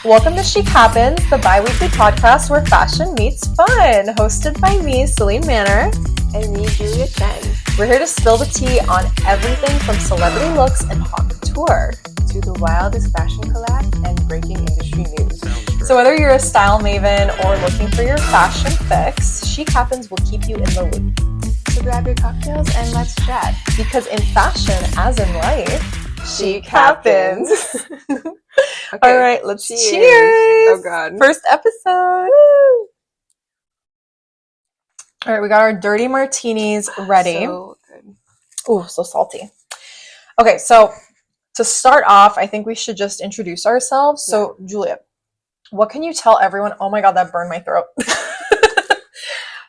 Welcome to Chic Happens, the bi-weekly podcast where fashion meets fun, hosted by me, Celine Manor. And me, Julia Chen. We're here to spill the tea on everything from celebrity looks and haute couture to the wildest fashion collab and breaking industry news. So whether you're a style maven or looking for your fashion fix, Chic Happens will keep you in the loop. So grab your cocktails and let's chat. Because in fashion, as in life, Chic happens. Okay, all right, let's cheers. Oh God. First episode. Woo. All right, we got our dirty martinis ready. So good. Ooh, so salty. Okay, so to start off, I think we should just introduce ourselves. So, Julia, what can you tell everyone? Oh my God, that burned my throat.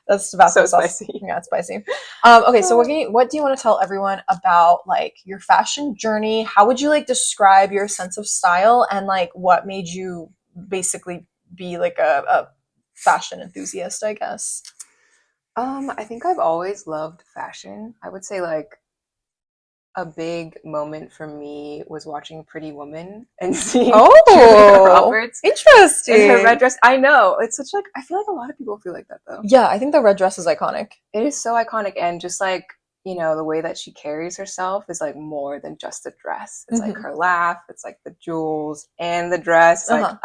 That's Tabasco so sauce. spicy. Yeah, it's spicy. Okay, so what do you want to tell everyone about like your fashion journey? How would you like describe your sense of style and like what made you basically be like a fashion enthusiast, I guess? I think I've always loved fashion. I would say like a big moment for me was watching Pretty Woman and seeing Julia Roberts interesting in her red dress. I know, it's such like, I feel like a lot of people feel like that though. Yeah, I think the red dress is iconic. It is so iconic, and just like, you know, the way that she carries herself is like more than just a dress. It's like her laugh, it's like the jewels and the dress. Like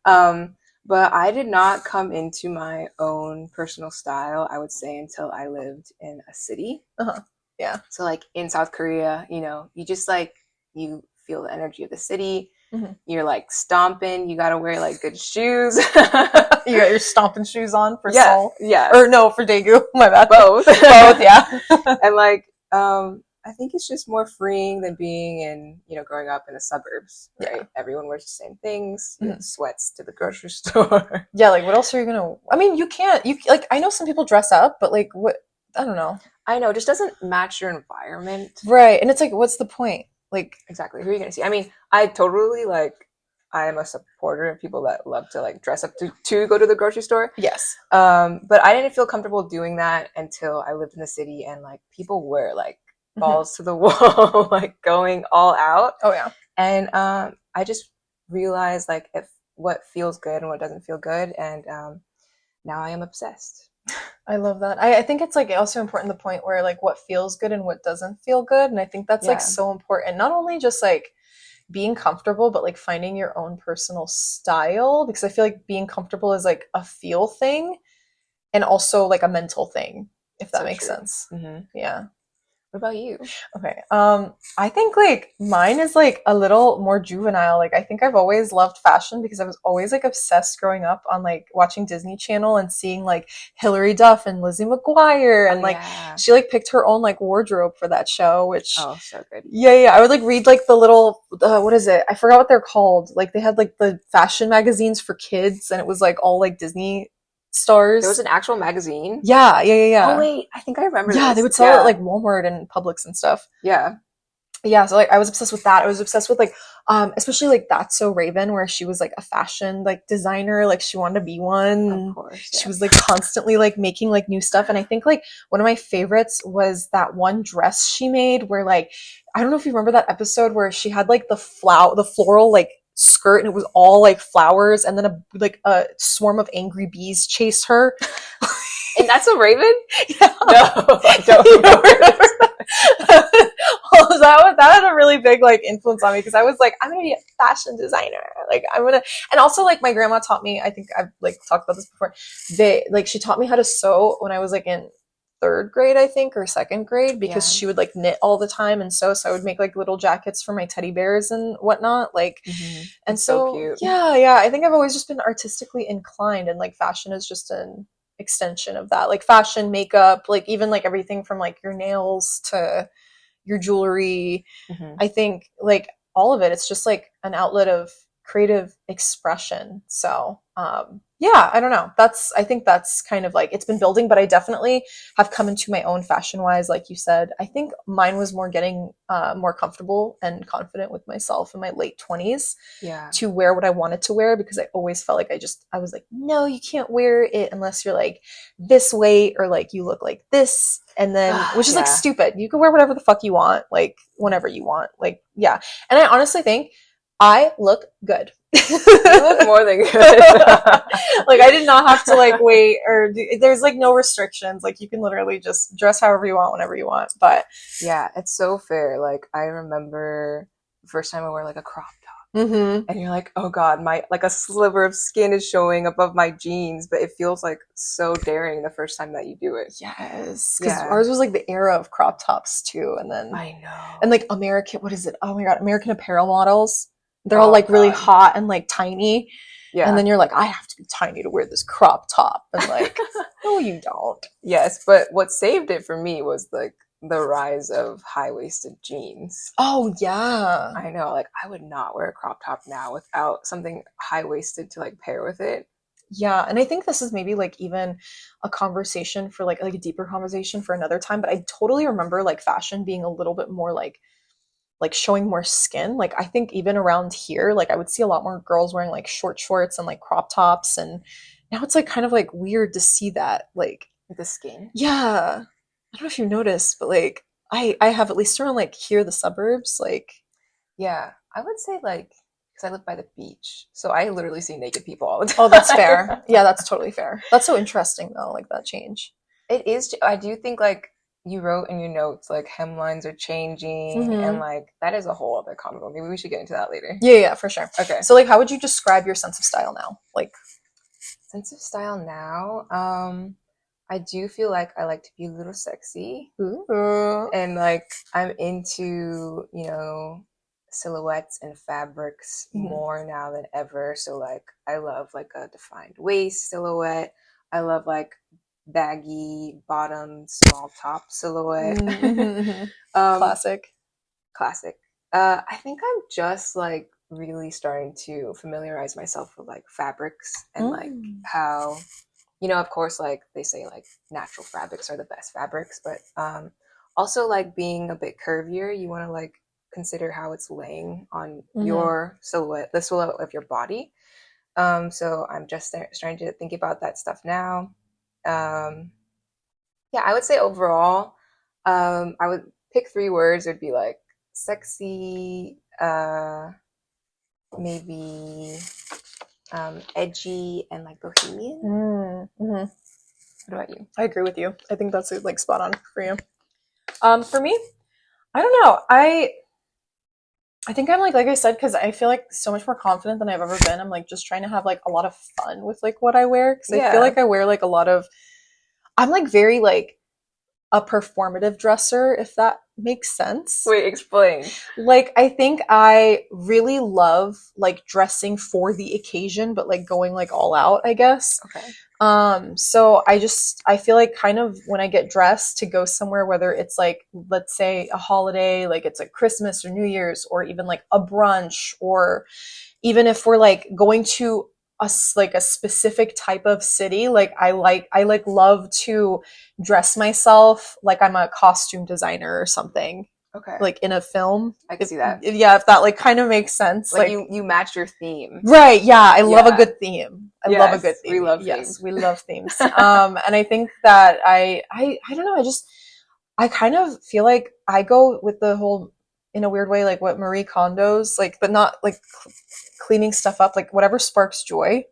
but I did not come into my own personal style, I would say, until I lived in a city. Yeah. So like in South Korea, you know, you just like, you feel the energy of the city. You're like stomping. You got to wear like good shoes. You got your stomping shoes on for Seoul? Yeah. Or no, for Daegu. My bad. Both. Both, yeah. And like, I think it's just more freeing than being in, you know, growing up in the suburbs, right? Yeah. Everyone wears the same things, sweats to the grocery store. Yeah, like what else are you going to, I mean, you like, I know some people dress up, but like what, I don't know. I know, it just doesn't match your environment. Right. And it's like, what's the point? Like, exactly. Who are you going to see? I mean, I totally like, I am a supporter of people that love to like dress up to go to the grocery store. Yes. But I didn't feel comfortable doing that until I lived in the city, and like people were like balls to the wall, like going all out. Oh yeah. And I just realized like if what feels good and what doesn't feel good, and now I am obsessed. I love that. I think it's like also important the point where like what feels good and what doesn't feel good. And I think that's like so important. Not only just like being comfortable, but like finding your own personal style, because I feel like being comfortable is like a feel thing and also like a mental thing, if that makes sense. Yeah. What about you? Okay. I think like mine is like a little more juvenile. Like I think I've always loved fashion because I was always like obsessed growing up on like watching Disney Channel and seeing like Hilary Duff and Lizzie McGuire, and like she like picked her own like wardrobe for that show, which so good. Yeah. I would like read like the little what is it? I forgot what they're called. Like they had like the fashion magazines for kids, and it was like all like Disney stars. There was an actual magazine? Yeah. Oh wait, I think I remember this. They would sell it at like Walmart and Publix and stuff. Yeah, so like I was obsessed with that. I was obsessed with like especially like That's So Raven, where she was like a fashion like designer, like she wanted to be one. Of course. She was like constantly like making like new stuff. And I think like one of my favorites was that one dress she made where like, I don't know if you remember that episode where she had like the floral like skirt, and it was all like flowers, and then a swarm of angry bees chased her. And That's a Raven? Yeah. No, I don't remember that. Well, that had a really big like influence on me, because I was like, I'm gonna be a fashion designer. Like and also like my grandma taught me, I think I've like talked about this before, she taught me how to sew when I was like in third grade, I think, or second grade, because she would like knit all the time and sew. So I would make like little jackets for my teddy bears and whatnot. Like, and so cute. Yeah. I think I've always just been artistically inclined, and like fashion is just an extension of that. Like fashion, makeup, like even like everything from like your nails to your jewelry. I think like all of it, it's just like an outlet of creative expression. So yeah, I don't know. I think that's kind of like, it's been building, but I definitely have come into my own fashion wise, like you said. I think mine was more getting more comfortable and confident with myself in my late 20s to wear what I wanted to wear, because I always felt like I was like, no, you can't wear it unless you're like this way, or like you look like this. And then, which is like stupid. You can wear whatever the fuck you want, like whenever you want. Like, yeah. And I honestly think I look good. You look more than good. Like, I did not have to like wait or there's like no restrictions. Like, you can literally just dress however you want, whenever you want. But yeah, it's so fair. Like, I remember the first time I wore like a crop top, and you're like, oh god, my like a sliver of skin is showing above my jeans, but it feels like so daring the first time that you do it. yes, because ours was like the era of crop tops too, and then I know, and like American, what is it? Oh my god, American Apparel models. They're all like really hot and like tiny. Yeah. And then you're like, I have to be tiny to wear this crop top. And like, no, you don't. Yes, but what saved it for me was like the rise of high-waisted jeans. Oh, yeah. I know. Like, I would not wear a crop top now without something high-waisted to like pair with it. Yeah. And I think this is maybe like even a conversation for like a deeper conversation for another time. But I totally remember like fashion being a little bit more like showing more skin. Like, I think even around here, like I would see a lot more girls wearing like short shorts and like crop tops, and now it's like kind of like weird to see that like the skin. Yeah, I don't know if you noticed, but like I have, at least around like here, the suburbs, like yeah, I would say like, because I live by the beach, so I literally see naked people all the time. Oh, that's fair. Yeah, that's totally fair. That's so interesting though, like that change. It is. I do think like you wrote in your notes like hemlines are changing, and like that is a whole other convo. Maybe we should get into that later. Yeah, for sure. Okay. So like, how would you describe your sense of style now? Like, sense of style now, I do feel like I like to be a little sexy. Ooh. And like I'm into, you know, silhouettes and fabrics more now than ever. So like I love like a defined waist silhouette. I love like baggy bottom, small top silhouette. Classic. I think I'm just like really starting to familiarize myself with like fabrics and like how, you know, of course, like they say like natural fabrics are the best fabrics, but also like being a bit curvier, you want to like consider how it's laying on your silhouette, the silhouette of your body. So I'm just starting to think about that stuff now. Yeah, I would say overall, I would pick 3 words. It would be like sexy, maybe edgy, and like bohemian. What about you? I agree with you. I think that's like spot on for you. For me, I don't know. I think I'm like I said, because I feel like so much more confident than I've ever been. I'm like just trying to have like a lot of fun with like what I wear, because I feel like I wear like a lot of. I'm like very like a performative dresser, if that makes sense. Wait, explain. Like, I think I really love like dressing for the occasion, but like going like all out, I guess. Okay. So I feel like kind of when I get dressed to go somewhere, whether it's like, let's say a holiday, like it's like Christmas or New Year's, or even like a brunch, or even if we're like going to a specific type of city, like I love to dress myself like I'm a costume designer or something. Okay. Like in a film. I can see that. If that like kind of makes sense. Like you match your theme. Right, yeah. I love a good theme. I love a good theme. We love themes. Yes, we love themes. And I think that I don't know, I kind of feel like I go with the whole, in a weird way, like what Marie Kondo's, like, but not like cleaning stuff up, like whatever sparks joy.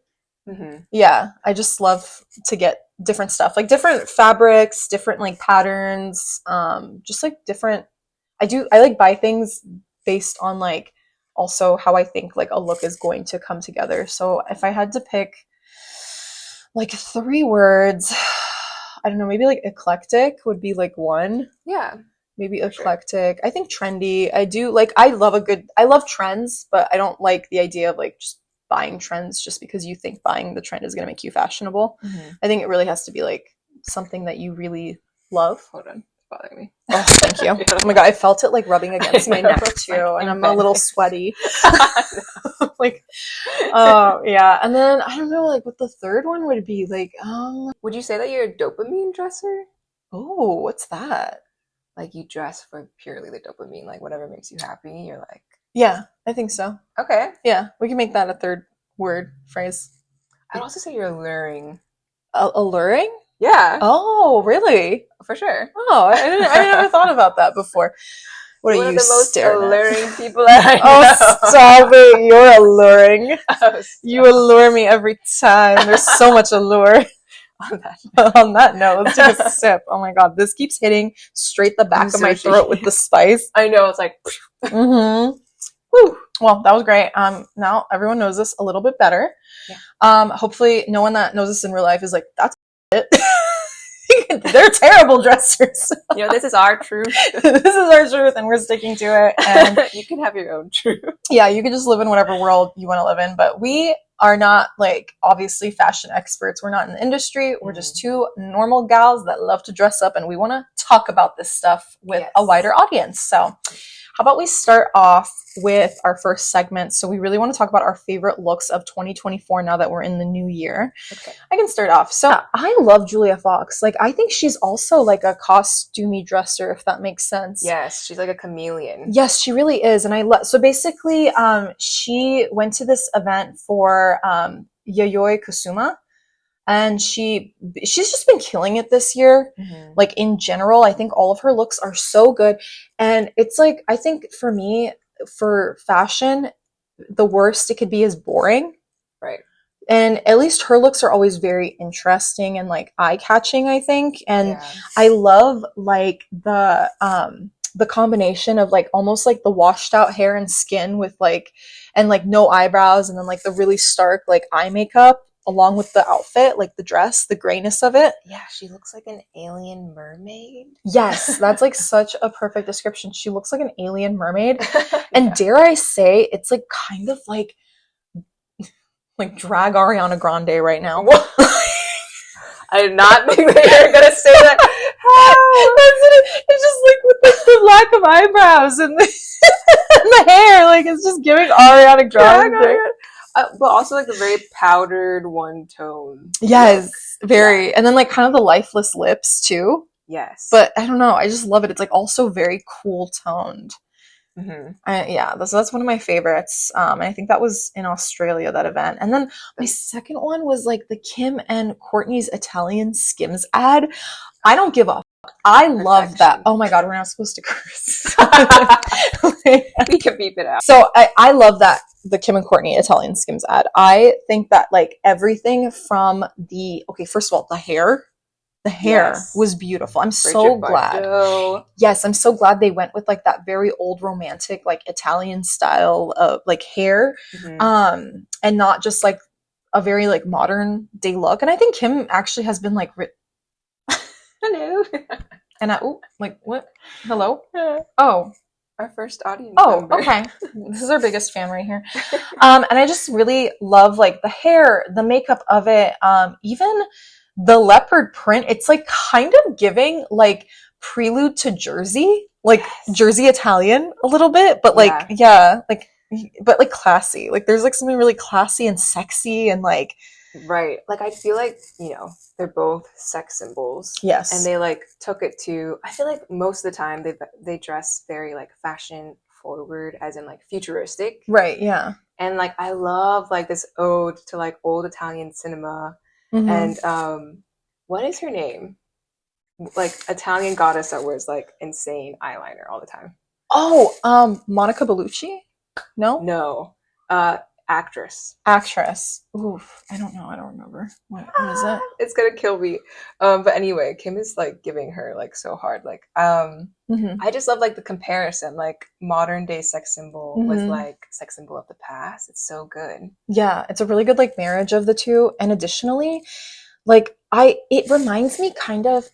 Yeah, I just love to get different stuff, like different fabrics, different like patterns, just like different. I like buy things based on like also how I think like a look is going to come together. So if I had to pick like 3 words, I don't know, maybe like eclectic would be like one. Yeah. Maybe eclectic. Sure. I think trendy. I love trends, but I don't like the idea of like just buying trends just because you think buying the trend is going to make you fashionable. I think it really has to be like something that you really love. Hold on. It's bothering me. Oh, thank you. Oh my god, I felt it like rubbing against my neck too, and I'm a little sweaty. Like, yeah. And then I don't know, like what the third one would be. Like, would you say that you're a dopamine dresser? Oh, what's that? Like you dress for purely the dopamine, like whatever makes you happy. You're like, yeah, I think so. Okay. Yeah, we can make that a 3rd word phrase. I'd also say you're alluring. Alluring? Yeah. Oh, really? For sure. Oh, I never thought about that before. What are one you of the most staring alluring at? people I know. Oh, stop it. You're alluring. Oh, You allure me every time. There's so much allure. On that note, let's take a sip. Oh my god, this keeps hitting straight the back of my throat with the spice. I know, it's like... Mm-hmm. Whew. Well, that was great. Now everyone knows this a little bit better. Yeah. Hopefully no one that knows this in real life is like, that's it. They're terrible dressers. You know, this is our truth. This is our truth, and we're sticking to it. And you can have your own truth. Yeah, you can just live in whatever world you want to live in. But we are not, like, obviously fashion experts. We're not in the industry. We're just two normal gals that love to dress up, and we want to talk about this stuff with a wider audience. So how about we start off with our first segment? So we really want to talk about our favorite looks of 2024 now that we're in the new year. Okay. I can start off. So I love Julia Fox. Like, I think she's also like a costumey dresser, if that makes sense. Yes, she's like a chameleon. Yes, she really is. And so basically, she went to this event for Yayoi Kusama. And she's just been killing it this year. Mm-hmm. Like, in general, I think all of her looks are so good. And it's like, I think for me, for fashion, the worst it could be is boring. Right. And at least her looks are always very interesting and like eye-catching, I think. And I love like the combination of like almost like the washed out hair and skin with like, and like no eyebrows, and then like the really stark like eye makeup, along with the outfit, like the dress, the grayness of it. Yeah, she looks like an alien mermaid. Yes, that's like such a perfect description. She looks like an alien mermaid. And dare I say, it's like kind of like drag Ariana Grande right now. I did not think that you were going to say that. It's just like with the lack of eyebrows and the hair. Like, it's just giving Ariana Grande. But also like the very powdered one tone. Yes, very. And then like kind of the lifeless lips too. Yes. But I don't know. I just love it. It's like also very cool toned. Mm-hmm. That's one of my favorites. And I think that was in Australia, that event. And then my second one was like the Kim and Courtney's Italian Skims ad. I don't give a I love that. Oh my god, we're not supposed to curse. We can beep it out. So I love that, the Kim and Courtney Italian Skims ad. I think that like everything from first of all, the hair was beautiful. I'm so glad. Yes, I'm so glad they went with like that very old romantic like Italian style of like hair, and not just like a very like modern day look. And I think Kim actually has been like hello. And like what? Hello? Oh. Our first audience member. Okay. This is our biggest fan right here. And I just really love like the hair, the makeup of it, even the leopard print. It's like kind of giving like prelude to Jersey, like Jersey Italian a little bit, but like but like classy. Like there's like something really classy and sexy and like right. Like I feel like, you know, they're both sex symbols. Yes. And they like took it to, I feel like most of the time they dress very like fashion forward, as in like futuristic. Right, yeah. And like I love like this ode to like old Italian cinema. Mm-hmm. And what is her name? Like Italian goddess that wears like insane eyeliner all the time. Oh, Monica Bellucci? No? No. Actress. Oof. I don't know. I don't remember. What is it? It's gonna kill me. But anyway, Kim is like giving her like so hard. Like, I just love like the comparison, like modern day sex symbol with like sex symbol of the past. It's so good. Yeah, it's a really good like marriage of the two. And additionally, like it reminds me kind of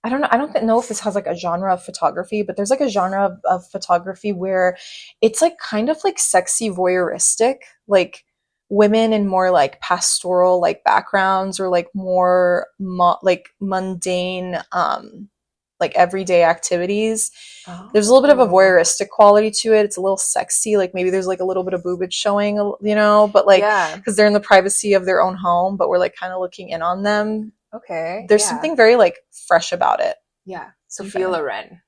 I don't know if this has like a genre of photography, but there's like a genre of photography where it's like kind of like sexy voyeuristic, like women in more like pastoral like backgrounds or like more like mundane like everyday activities. There's a little bit of a voyeuristic quality to it. It's a little sexy, like maybe there's like a little bit of boobage showing, you know, but like because they're in the privacy of their own home, but we're like kind of looking in on them. Okay. There's something very like fresh about it. Yeah. Sophia Loren.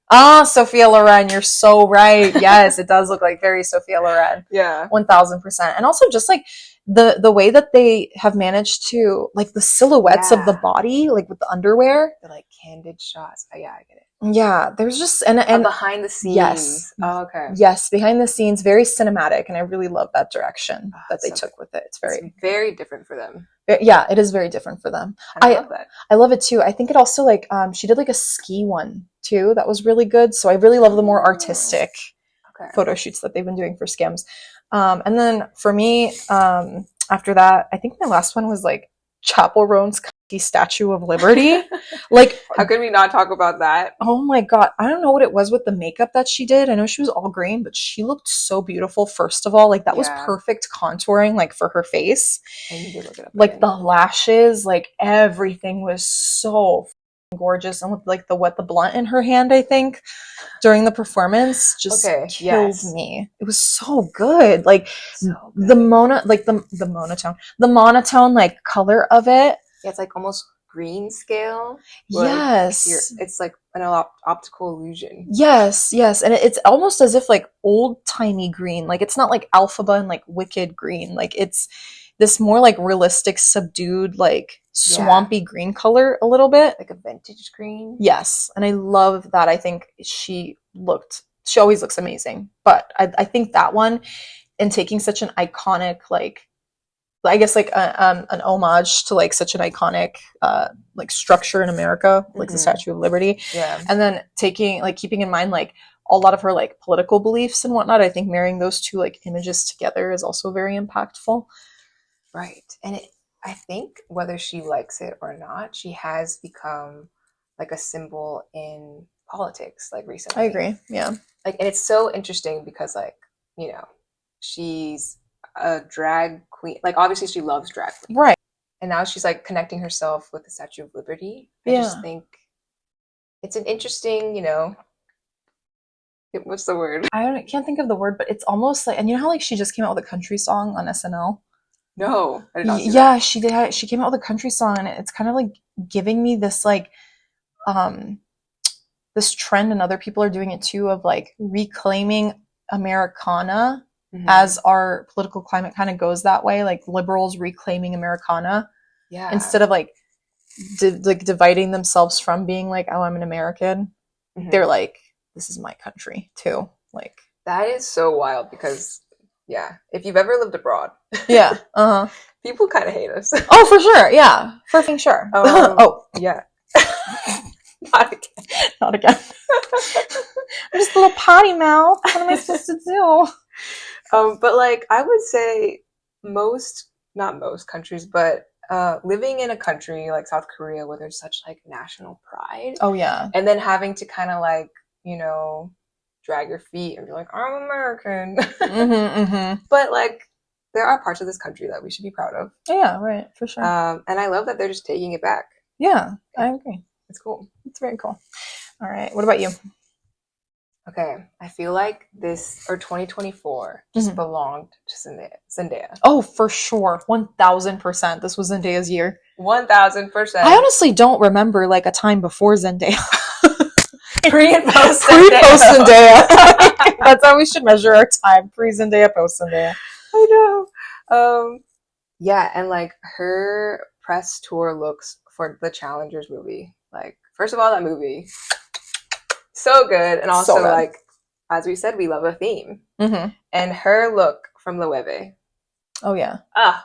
Sophia Loren, you're so right. Yes, it does look like very Sophia Loren. Yeah. 1000%. And also just like the way that they have managed to, like, the silhouettes of the body, like with the underwear, the like candid shots. Oh yeah, I get it. Yeah, there's just and behind the scenes. Yes. Oh, okay. Yes, behind the scenes, very cinematic, and I really love that direction that they took with it. It's very different for them. Yeah, it is very different for them. I love that. I love it too. I think it also, like, she did like a ski one too. That was really good. So I really love the more artistic photo shoots that they've been doing for Skims. And then for me, after that, I think my last one was like Chapel Roan's Statue of Liberty. Like, how could we not talk about that? Oh my god, I don't know what it was with the makeup that she did. I know she was all green, but she looked so beautiful. First of all, like, that was perfect contouring, like, for her face. I need to look it up like again. The lashes, like, everything was so gorgeous, and with like the blunt in her hand, I think during the performance just killed me. It was so good. Like, the monotone like color of it. Yeah, it's like almost green scale. Yes. It's like an optical illusion. Yes, and it's almost as if, like, old-timey green. Like, it's not like Alphaba and like Wicked green. Like, it's this more like realistic, subdued, like swampy green color a little bit. Like a vintage green. Yes, and I love that. I think she always looks amazing. But I think that one, and taking such an iconic, like, I guess, like an homage to like such an iconic like structure in America, like the Statue of Liberty. Yeah. And then keeping in mind like a lot of her like political beliefs and whatnot. I think marrying those two like images together is also very impactful. Right. And I think whether she likes it or not, she has become like a symbol in politics, like, recently. I agree. Yeah. Like, and it's so interesting because, like, you know, she's a drag queen. Like, obviously she loves drag queen. Right. And now she's like connecting herself with the Statue of Liberty. I just think it's an interesting, you know, what's the word? I can't think of the word, but it's almost like, and you know how like she just came out with a country song on SNL? No, I did not see that. She did. She came out with a country song, and it's kind of like giving me this like this trend, and other people are doing it too, of like reclaiming Americana. As our political climate kind of goes that way, like liberals reclaiming Americana, instead of like dividing themselves from being like, oh, I'm an American. They're like, this is my country too. Like, that is so wild because if you've ever lived abroad, people kind of hate us. Oh, for sure, for sure. Oh yeah, not again. I'm just a little potty mouth. What am I supposed to do? But like, I would say not most countries, but living in a country like South Korea where there's such like national pride. Oh yeah. And then having to kind of like, you know, drag your feet and be like, I'm American. But like, there are parts of this country that we should be proud of. Yeah, right, for sure. And I love that they're just taking it back. Yeah, I agree. It's cool. It's very cool. All right, what about you? Okay, I feel like 2024 just belonged to Zendaya. Oh, for sure. 1000%. This was Zendaya's year. 1000%. I honestly don't remember like a time before Zendaya. Pre and post Zendaya. That's how we should measure our time. Pre Zendaya, post Zendaya. I know. Yeah, and like her press tour looks for the Challengers movie. Like, first of all, that movie, so good. And also, like, as we said, we love a theme. And her look from Loewe. Oh, yeah.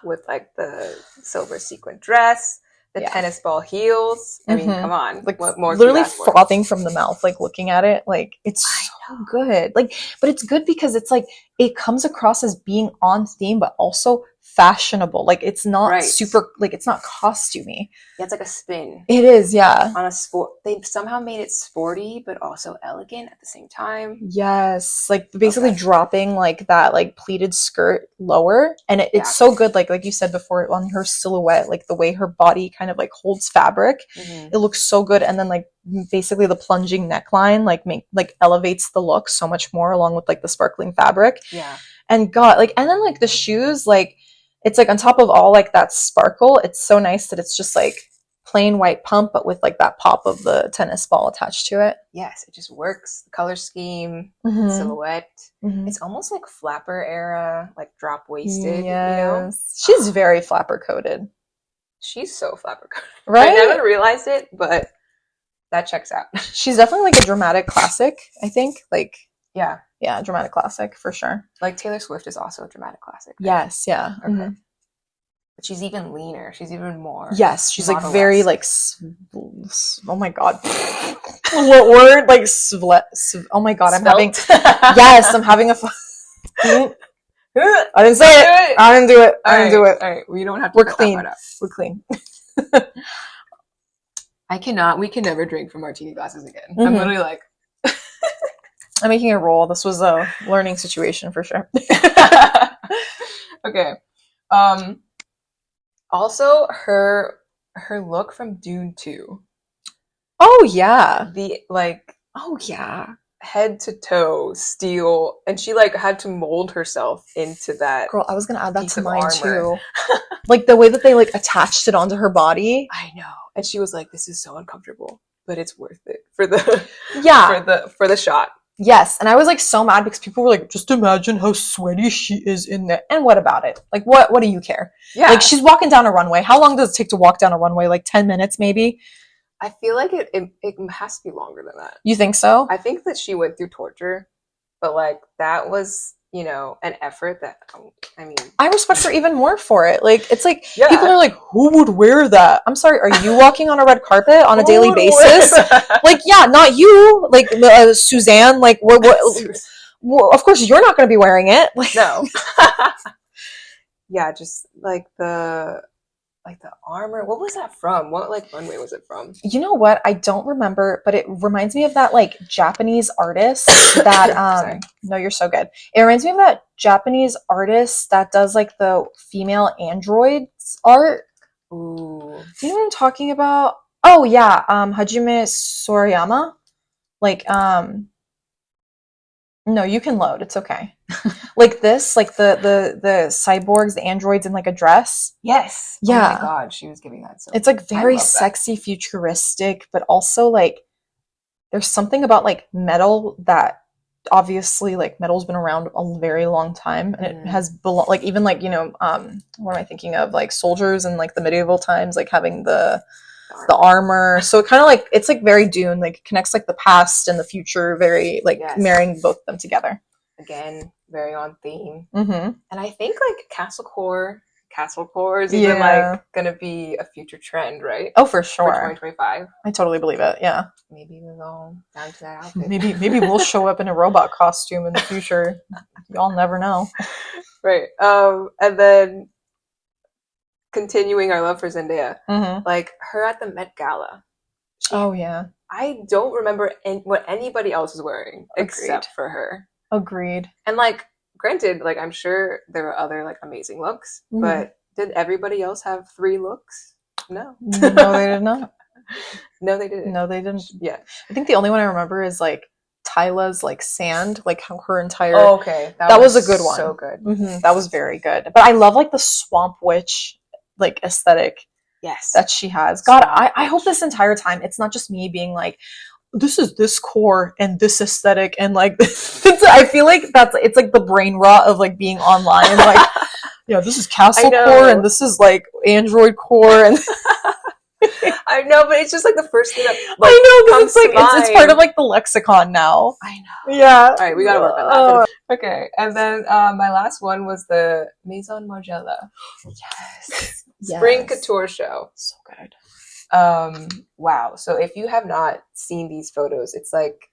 With like the silver sequin dress, the tennis ball heels. I mean, come on. Like, what more? Literally frothing from the mouth, like looking at it. Like, it's so good. Like, but it's good because it's like, it comes across as being on theme, but also fashionable. Like, it's not super, like, it's not costumey. Yeah, it's like a spin. It is, yeah. On a sport. They somehow made it sporty, but also elegant at the same time. Yes. Like, basically dropping, like, that, like, pleated skirt lower. And it's so good, like you said before, on her silhouette, like, the way her body kind of, like, holds fabric. It looks so good. And then, like, basically the plunging neckline, like, elevates the look so much more, along with, like, the sparkling fabric. Yeah. And and then, like, the shoes, like, it's like on top of all like that sparkle, it's so nice that it's just like plain white pump, but with like that pop of the tennis ball attached to it. Yes, it just works. Color scheme, Mm-hmm. silhouette. Mm-hmm. It's almost like flapper era, like drop waisted. Yes. You know, She's very flapper coated. she's so flapper coated. Right? I never realized it, but that checks out. She's definitely like a dramatic classic, I think. Like, yeah, dramatic classic for sure. Like Taylor Swift is also a dramatic classic. Right? Yes, yeah. Okay. Mm-hmm. But she's even leaner. She's even more. Yes, she's like model-esque. very like. Oh my god, what word? Like oh my god, I'm having. Yes, I'm having a. I didn't say it. I didn't do it. I didn't do it. All right, we don't have to. We're clean. We're clean. We can never drink from martini glasses again. Mm-hmm. I'm literally like. I'm making a roll. This was a learning situation for sure. Okay. Also, her look from Dune 2. Oh yeah. Oh yeah. Head to toe steel, and she like had to mold herself into that. Girl, I was gonna add that to mine armor. too. Like the way that they like attached it onto her body. I know, and she was like, "This is so uncomfortable, but it's worth it for the for the shot." Yes, and I was like so mad because people were like, "Just imagine how sweaty she is in there." And what about it? Like, what do you care? Yeah, like she's walking down a runway. How long does it take to walk down a runway? Like 10 minutes, maybe. I feel like it has to be longer than that. You think so? I think that she went through torture, but like that was, an effort that, I respect her even more for it. Like, it's like, yeah. People are like, who would wear that? I'm sorry, are you walking on a red carpet on a daily basis? Like, yeah, not you. Like, Suzanne, like, what well, of course you're not going to be wearing it. Like, no. Yeah, just like the armor. What was that from? What like runway was it from? You know what? I don't remember, but it reminds me of that like Japanese artist that no, you're so good. It reminds me of that Japanese artist that does like the female androids art. Ooh. Do you know what I'm talking about? Oh yeah, Hajime Sorayama. Like no, you can load. It's okay. Like this, like the cyborgs, the androids in like a dress. Yes. Yeah. Oh my god, she was giving that. So it's like very sexy, futuristic, but also like there's something about like metal that obviously like metal's been around a very long time, and it has like even like what am I thinking of, like soldiers in like the medieval times, like having the armor. So it kind of like it's like very Dune, like connects like the past and the future, very like marrying both of them together. Again, very on theme. Mm-hmm. And I think like castlecore is even like gonna be a future trend, right? Oh, for sure. For 2025. I totally believe it. Yeah. Maybe we'll go down to that outfit. Maybe we'll show up in a robot costume in the future. Y'all never know. Right. And then continuing our love for Zendaya, like her at the Met Gala. I don't remember what anybody else is wearing except for her. Agreed. And like, granted, like I'm sure there were other like amazing looks, but did everybody else have 3 looks? No. No, they did not. No, they didn't. No, they didn't. Yeah. I think the only one I remember is like Tyla's like sand, like her entire. Oh, okay. That was a good one. So good. Mm-hmm. That was very good. But I love like the swamp witch like aesthetic. Yes. That she has. God, I hope this entire time it's not just me being like, this is this core and this aesthetic and like I feel like it's like the brain rot of like being online and like this is castle core and this is like android core and I know, but it's just like the first thing that like, I know, because it's like it's part of like the lexicon now. I know. Yeah. All right, we gotta work on that. Okay, and then my last one was the Maison Margiela. Yes. Spring Couture show. So good. Wow. So if you have not seen these photos, it's like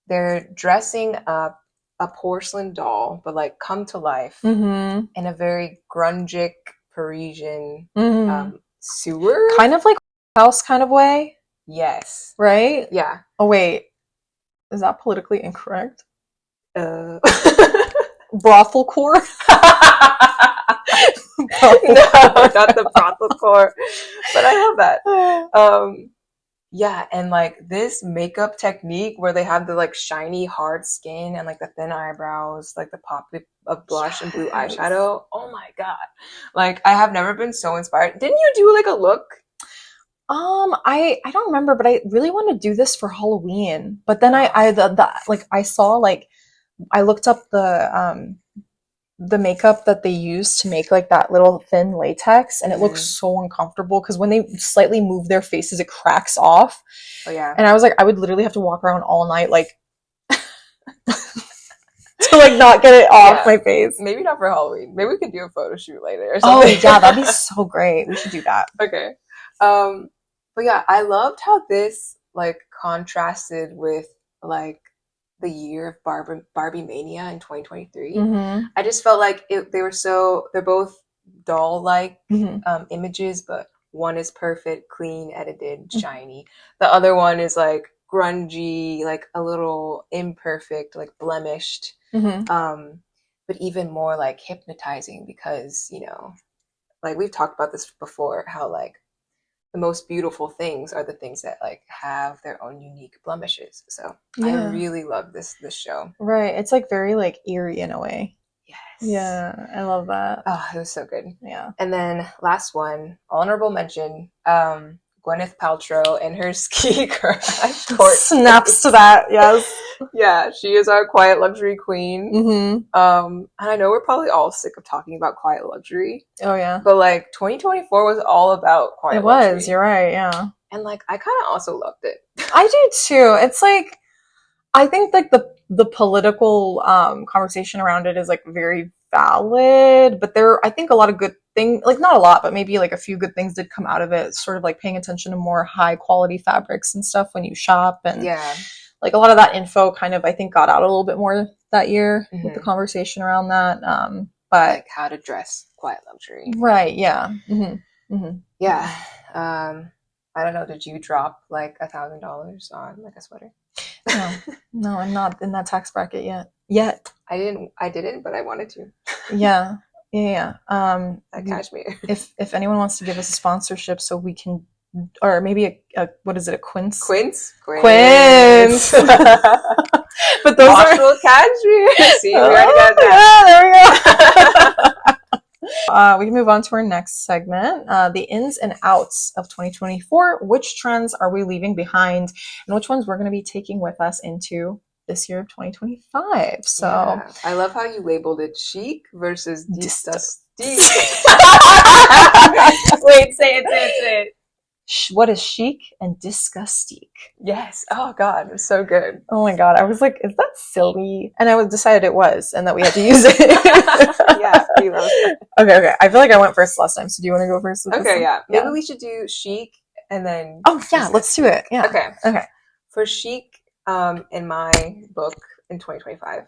they're dressing up a porcelain doll, but like come to life in a very grungic Parisian sewer, kind of like house kind of way. Yes. Right? Yeah. Oh wait, is that politically incorrect? Brothel core. No, not the brothel core, but I love that. Yeah, and like this makeup technique where they have the like shiny hard skin and like the thin eyebrows, like the pop of blush and blue eyeshadow. Oh my god, like I have never been so inspired. Didn't you do like a look? I don't remember, but I really want to do this for Halloween. But then I saw like I looked up the makeup that they use to make like that little thin latex, and it looks so uncomfortable because when they slightly move their faces, it cracks off. Oh yeah. And I was like, I would literally have to walk around all night like to like not get it off my face. Maybe not for Halloween. Maybe we could do a photo shoot later or Oh something. yeah, that'd be so great. We should do that. Okay. But yeah, I loved how this like contrasted with like the year of Barbie Mania in 2023. I just felt like they're both doll like images, but one is perfect, clean, edited, shiny. The other one is like grungy, like a little imperfect, like blemished, but even more like hypnotizing because, you know, like we've talked about this before, how like the most beautiful things are the things that like have their own unique blemishes. So I really love this show. Right. It's like very like eerie in a way. Yes. Yeah, I love that. Oh, it was so good. Yeah. And then last one, honorable mention, Gwyneth Paltrow and her ski crash. Snaps to that, yes. Yeah, she is our quiet luxury queen. And I know we're probably all sick of talking about quiet luxury. Oh yeah. But like 2024 was all about quiet luxury. It was, you're right, yeah. And like I kind of also loved it. I do too. It's like I think like the political conversation around it is like very valid, but I think a lot of good things, like not a lot, but maybe like a few good things did come out of it, sort of like paying attention to more high quality fabrics and stuff when you shop, and like a lot of that info kind of I think got out a little bit more that year with the conversation around that, but like how to dress quiet luxury, right? Yeah. Yeah. I don't know, did you drop like $1,000 on like a sweater? No, I'm not in that tax bracket yet. I didn't, but I wanted to. Yeah. Cashmere. If anyone wants to give us a sponsorship so we can, or maybe a what is it, a quince? Quince. But those are cashmere. See, we already got that. Yeah, there we go. We can move on to our next segment, the ins and outs of 2024. Which trends are we leaving behind, and which ones we're going to be taking with us into this year of 2025? So I love how you labeled it chic versus disgustique. Wait, say it. What is chic and disgustique? Yes. Oh God, it's so good. Oh my God, I was like, is that silly? And I decided it was, and that we had to use it. Yeah, we love it. Okay. I feel like I went first last time, so do you want to go first? Okay, yeah. Maybe we should do chic and then. Oh yeah, let's do it. Yeah. Okay. For chic, in my book in 2025.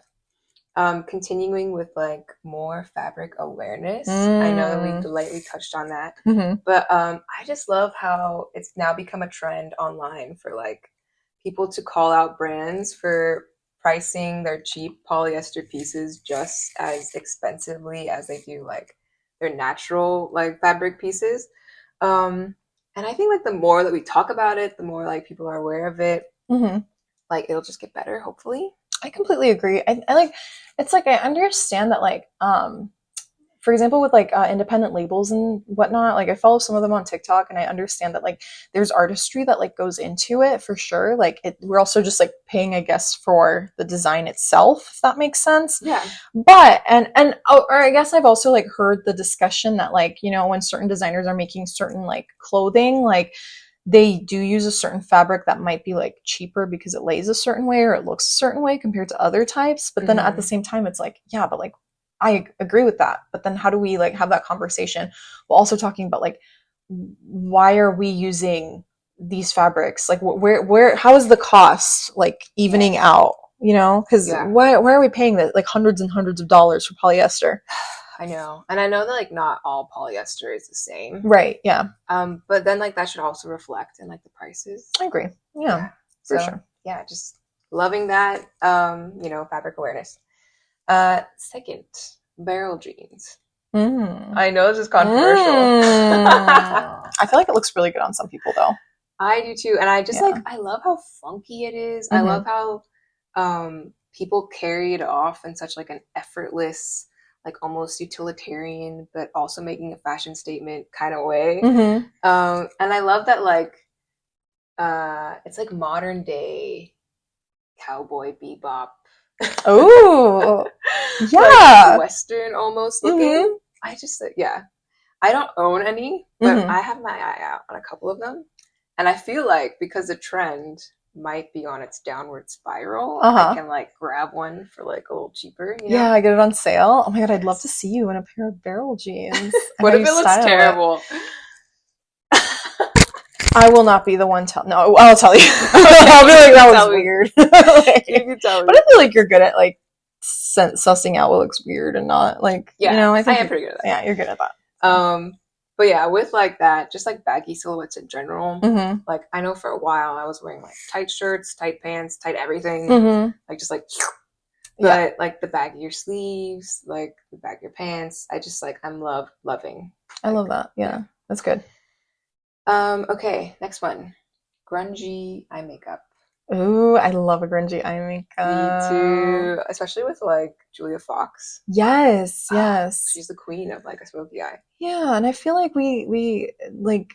Continuing with like more fabric awareness. I know that we lightly touched on that, but I just love how it's now become a trend online for like people to call out brands for pricing their cheap polyester pieces just as expensively as they do like their natural like fabric pieces. And I think like the more that we talk about it, the more like people are aware of it. Like it'll just get better, hopefully. I completely agree. I like, it's like I understand that like for example with like independent labels and whatnot, like I follow some of them on TikTok, and I understand that like there's artistry that like goes into it for sure. Like we're also just like paying, I guess, for the design itself, if that makes sense. Yeah. But or I guess I've also like heard the discussion that like, you know, when certain designers are making certain like clothing, like they do use a certain fabric that might be like cheaper because it lays a certain way or it looks a certain way compared to other types. But then at the same time, it's like, yeah, but like I agree with that. But then how do we like have that conversation while also talking about like, why are we using these fabrics? Like how is the cost like evening out, you know? Because why are we paying that like hundreds and hundreds of dollars for polyester? I know. And I know that like not all polyester is the same. Right, yeah. But then like that should also reflect in like the prices. I agree. Yeah. For sure. Yeah, just loving that you know, fabric awareness. Second, barrel jeans. I know this is controversial. I feel like it looks really good on some people though. I do too. And I just like I love how funky it is. I love how people carry it off in such like an effortless, like almost utilitarian, but also making a fashion statement kind of way. Mm-hmm. And I love that like it's like modern day cowboy bebop. Oh, yeah. Like Western almost looking. Mm-hmm. I just yeah. I don't own any, but Mm-hmm. I have my eye out on a couple of them. And I feel like because the trend might be on its downward spiral, I can like grab one for like a little cheaper, you know? Yeah, I get it on sale. Oh my god, I'd love to see you in a pair of barrel jeans. What if it looks terrible? I will not be the one no, I'll tell you. I'll be like, that was weird. Like, you can tell me. But I feel like you're good at like sussing out what looks weird and not like, yeah, you know, I think I am pretty good at that. Yeah, you're good at that. But yeah, with like that, just like baggy silhouettes in general, mm-hmm. like I know for a while I was wearing like tight shirts, tight pants, tight everything, mm-hmm. like just like, but like the baggier sleeves, like the baggier pants, I just like, I'm loving. I love that. Yeah, that's good. Okay, next one. Grungy eye makeup. Ooh, I love a grungy eye makeup. Me too. Especially with like Julia Fox. Yes. She's the queen of like a smoky eye. Yeah, and I feel like we like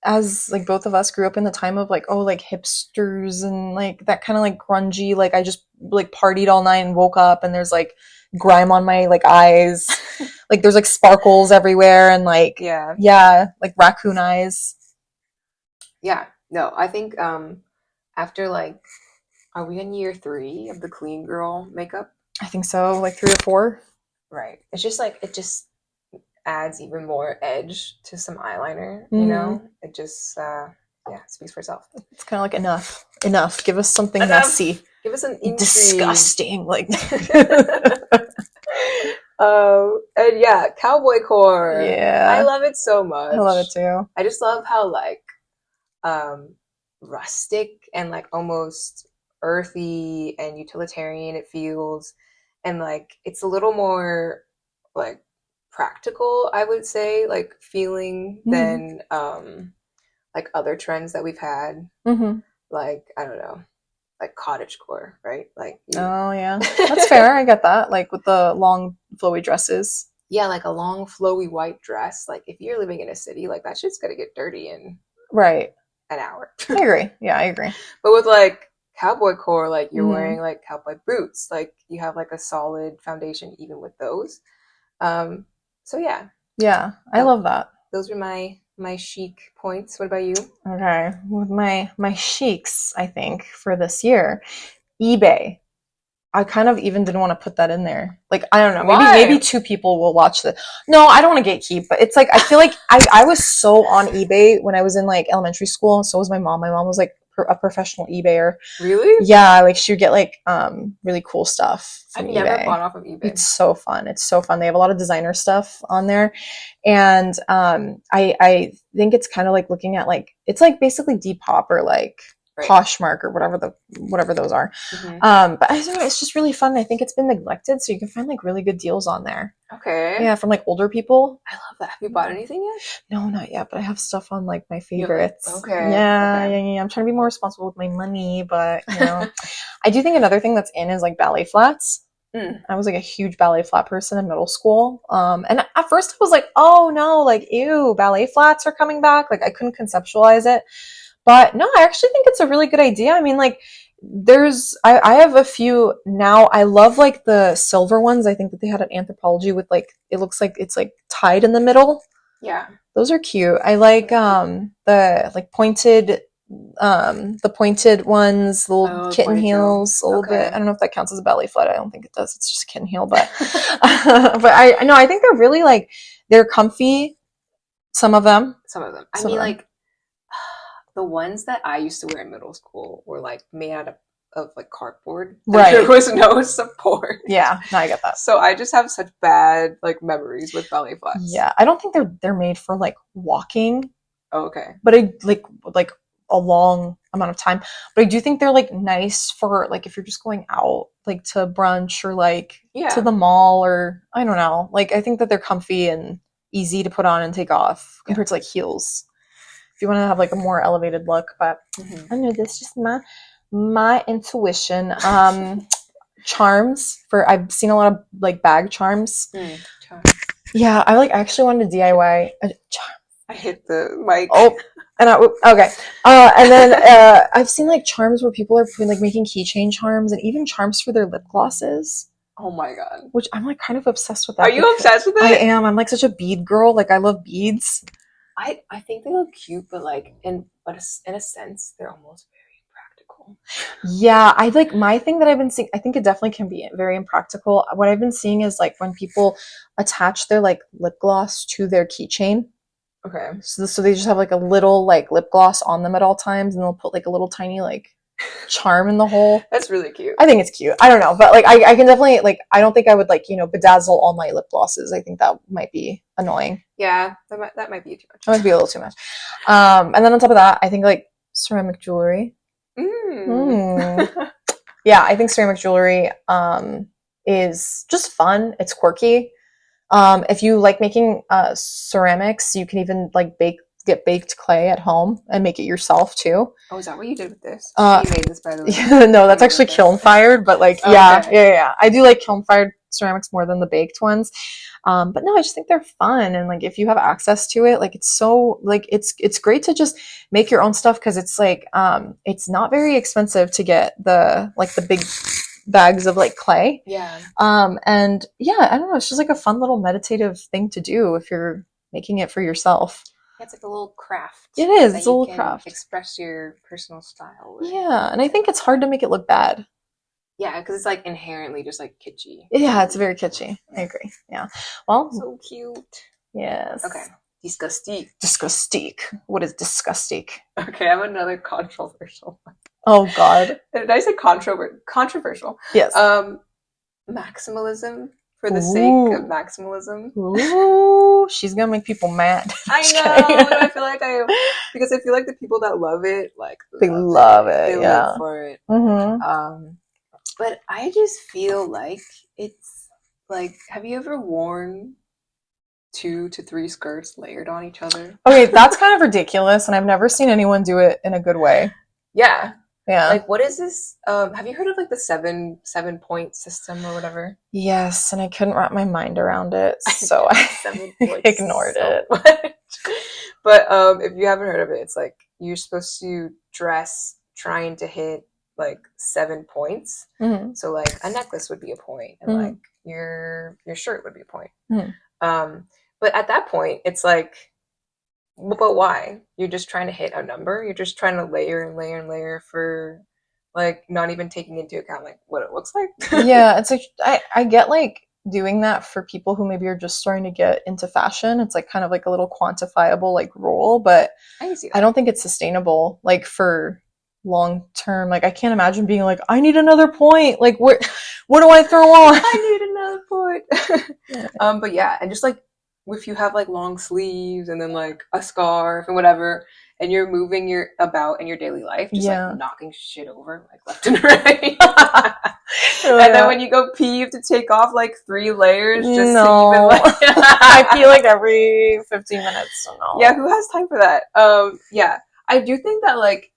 as like both of us grew up in the time of like like hipsters and like that kind of like grungy, like I just like partied all night and woke up and there's like grime on my like eyes. Like there's like sparkles everywhere and like yeah, like raccoon eyes. Yeah. No, I think after like, are we in year 3 of the clean girl makeup? I think so, like 3 or 4. Right. It's just like, it just adds even more edge to some eyeliner, you know? It just, speaks for itself. It's kind of like enough. Give us something messy. Give us an intrigue. Disgusting. Like, and yeah, cowboy core. Yeah. I love it so much. I love it too. I just love how like, rustic and like almost earthy and utilitarian it feels, and like it's a little more like practical, I would say, like feeling than like other trends that we've had. Like I don't know, like cottagecore, right? Like oh yeah, that's fair. I get that. Like with the long flowy dresses. Yeah, like a long flowy white dress. Like if you're living in a city, like that shit's gonna get dirty in an hour. I agree. Yeah, I agree. But with like cowboy core, like you're wearing like cowboy boots, like you have like a solid foundation even with those. So yeah, I love that. Those are my chic points. What about you? Okay, with my chics, I think for this year, eBay. I kind of even didn't want to put that in there. Like, I don't know. Maybe 2 people will watch this. No, I don't want to gatekeep, but it's like, I feel like I was so on eBay when I was in like elementary school. And so was my mom. My mom was like a professional eBayer. Really? Yeah. Like she would get like, really cool stuff from I've eBay. never bought off of eBay. It's so fun. They have a lot of designer stuff on there. And, I think it's kind of like looking at like, it's like basically Depop or like, Poshmark or whatever those are. But I don't know, it's just really fun. I think it's been neglected, so you can find like really good deals on there. Okay. Yeah, from like older people. I love that. Have you bought anything yet? No, not yet, but I have stuff on like my favorites. Okay. Yeah. I'm trying to be more responsible with my money, but you know, I do think another thing that's in is like ballet flats. I was like a huge ballet flat person in middle school. And at first I was like, oh no, like ew, ballet flats are coming back. Like I couldn't conceptualize it. But no, I actually think it's a really good idea. I mean, like, I have a few now. I love like the silver ones. I think that they had an Anthropologie with like, it looks like it's like tied in the middle. Yeah. Those are cute. I like, the like pointed ones, the little kitten heels, a little bit. I don't know if that counts as a ballet flat. I don't think it does. It's just a kitten heel, but, but I think they're really like, they're comfy. Some of them. I mean, like, the ones that I used to wear in middle school were like made out of like cardboard. Right. There was no support. Yeah, no, I get that. So I just have such bad like memories with ballet flats. Yeah, I don't think they're made for like walking. Oh, okay. But I like a long amount of time. But I do think they're like nice for like if you're just going out like to brunch or like to the mall or I don't know. Like I think that they're comfy and easy to put on and take off compared to like heels. If you want to have like a more elevated look, but I don't know, that's just my intuition. charms I've seen a lot of like bag charms. Charms. Yeah, I actually wanted to DIY a charm. I hit the mic. Oh, and okay. And then I've seen like charms where people are making keychain charms and even charms for their lip glosses. Oh my god. Which I'm like kind of obsessed with that. Are you obsessed with it? I am. I'm like such a bead girl. Like I love beads. I think they look cute, but like in a sense, they're almost very impractical. Yeah, I like my thing that I've been seeing. I think it definitely can be very impractical. What I've been seeing is like when people attach their like lip gloss to their keychain. Okay. So they just have like a little like lip gloss on them at all times, and they'll put like a little tiny like charm in the hole. That's really cute. I think it's cute. I don't know, but like I can definitely like I don't think I would like bedazzle all my lip glosses. I think that might be annoying. Yeah, that might be too much. That might be a little too much. And then on top of that, I think like ceramic jewelry. Yeah, I think ceramic jewelry is just fun. It's quirky. If you like making ceramics, you can even like get baked clay at home and make it yourself too. Oh, is that what you did with this? You made this, by the way. Yeah, no, that's actually kiln fired, but like yeah. I do like kiln fired ceramics more than the baked ones. But no, I just think they're fun, and like if you have access to it, like it's so like it's great to just make your own stuff because it's like it's not very expensive to get the big bags of like clay. Yeah. And yeah, I don't know, it's just like a fun little meditative thing to do if you're making it for yourself. It's like a little craft. It is. It's a little craft. Express your personal style with. Yeah, and I think it's hard to make it look bad. Yeah, because it's like inherently just like kitschy. Yeah, it's very kitschy. I agree. Yeah. Well. So cute. Yes. Okay. Disgustique. Disgustique. What is disgustique? Okay, I have another controversial one. Oh God. Did I say controversial? Yes. Maximalism for the sake of maximalism. Ooh, she's gonna make people mad. I know. I feel like because I feel like the people that love it, like they love it. They yeah. live for it. Mm-hmm. But I just feel like it's like, have you ever worn 2 to 3 skirts layered on each other? Okay, that's kind of ridiculous, and I've never seen anyone do it in a good way. Yeah. Yeah. Like, what is this? Have you heard of like the 7-point system or whatever? Yes, and I couldn't wrap my mind around it, so I ignored it. But if you haven't heard of it, it's like you're supposed to dress trying to hit like 7 points. Mm-hmm. So like a necklace would be a point, and like your shirt would be a point. But at that point, it's like, but why? You're just trying to hit a number. You're just trying to layer and layer and layer for like not even taking into account like what it looks like. Yeah, it's like I get like doing that for people who maybe are just starting to get into fashion. It's like kind of like a little quantifiable like rule, but I don't think it's sustainable like for long term. Like I can't imagine being like, I need another point. Like what do I throw on? I need another point. Yeah. But yeah, and just like if you have like long sleeves and then like a scarf and whatever, and you're moving about in your daily life, just like knocking shit over like left and right. And then when you go pee, you have to take off like 3 layers just to even like I pee like every 15 minutes. So no. Yeah, who has time for that? Yeah, I do think that like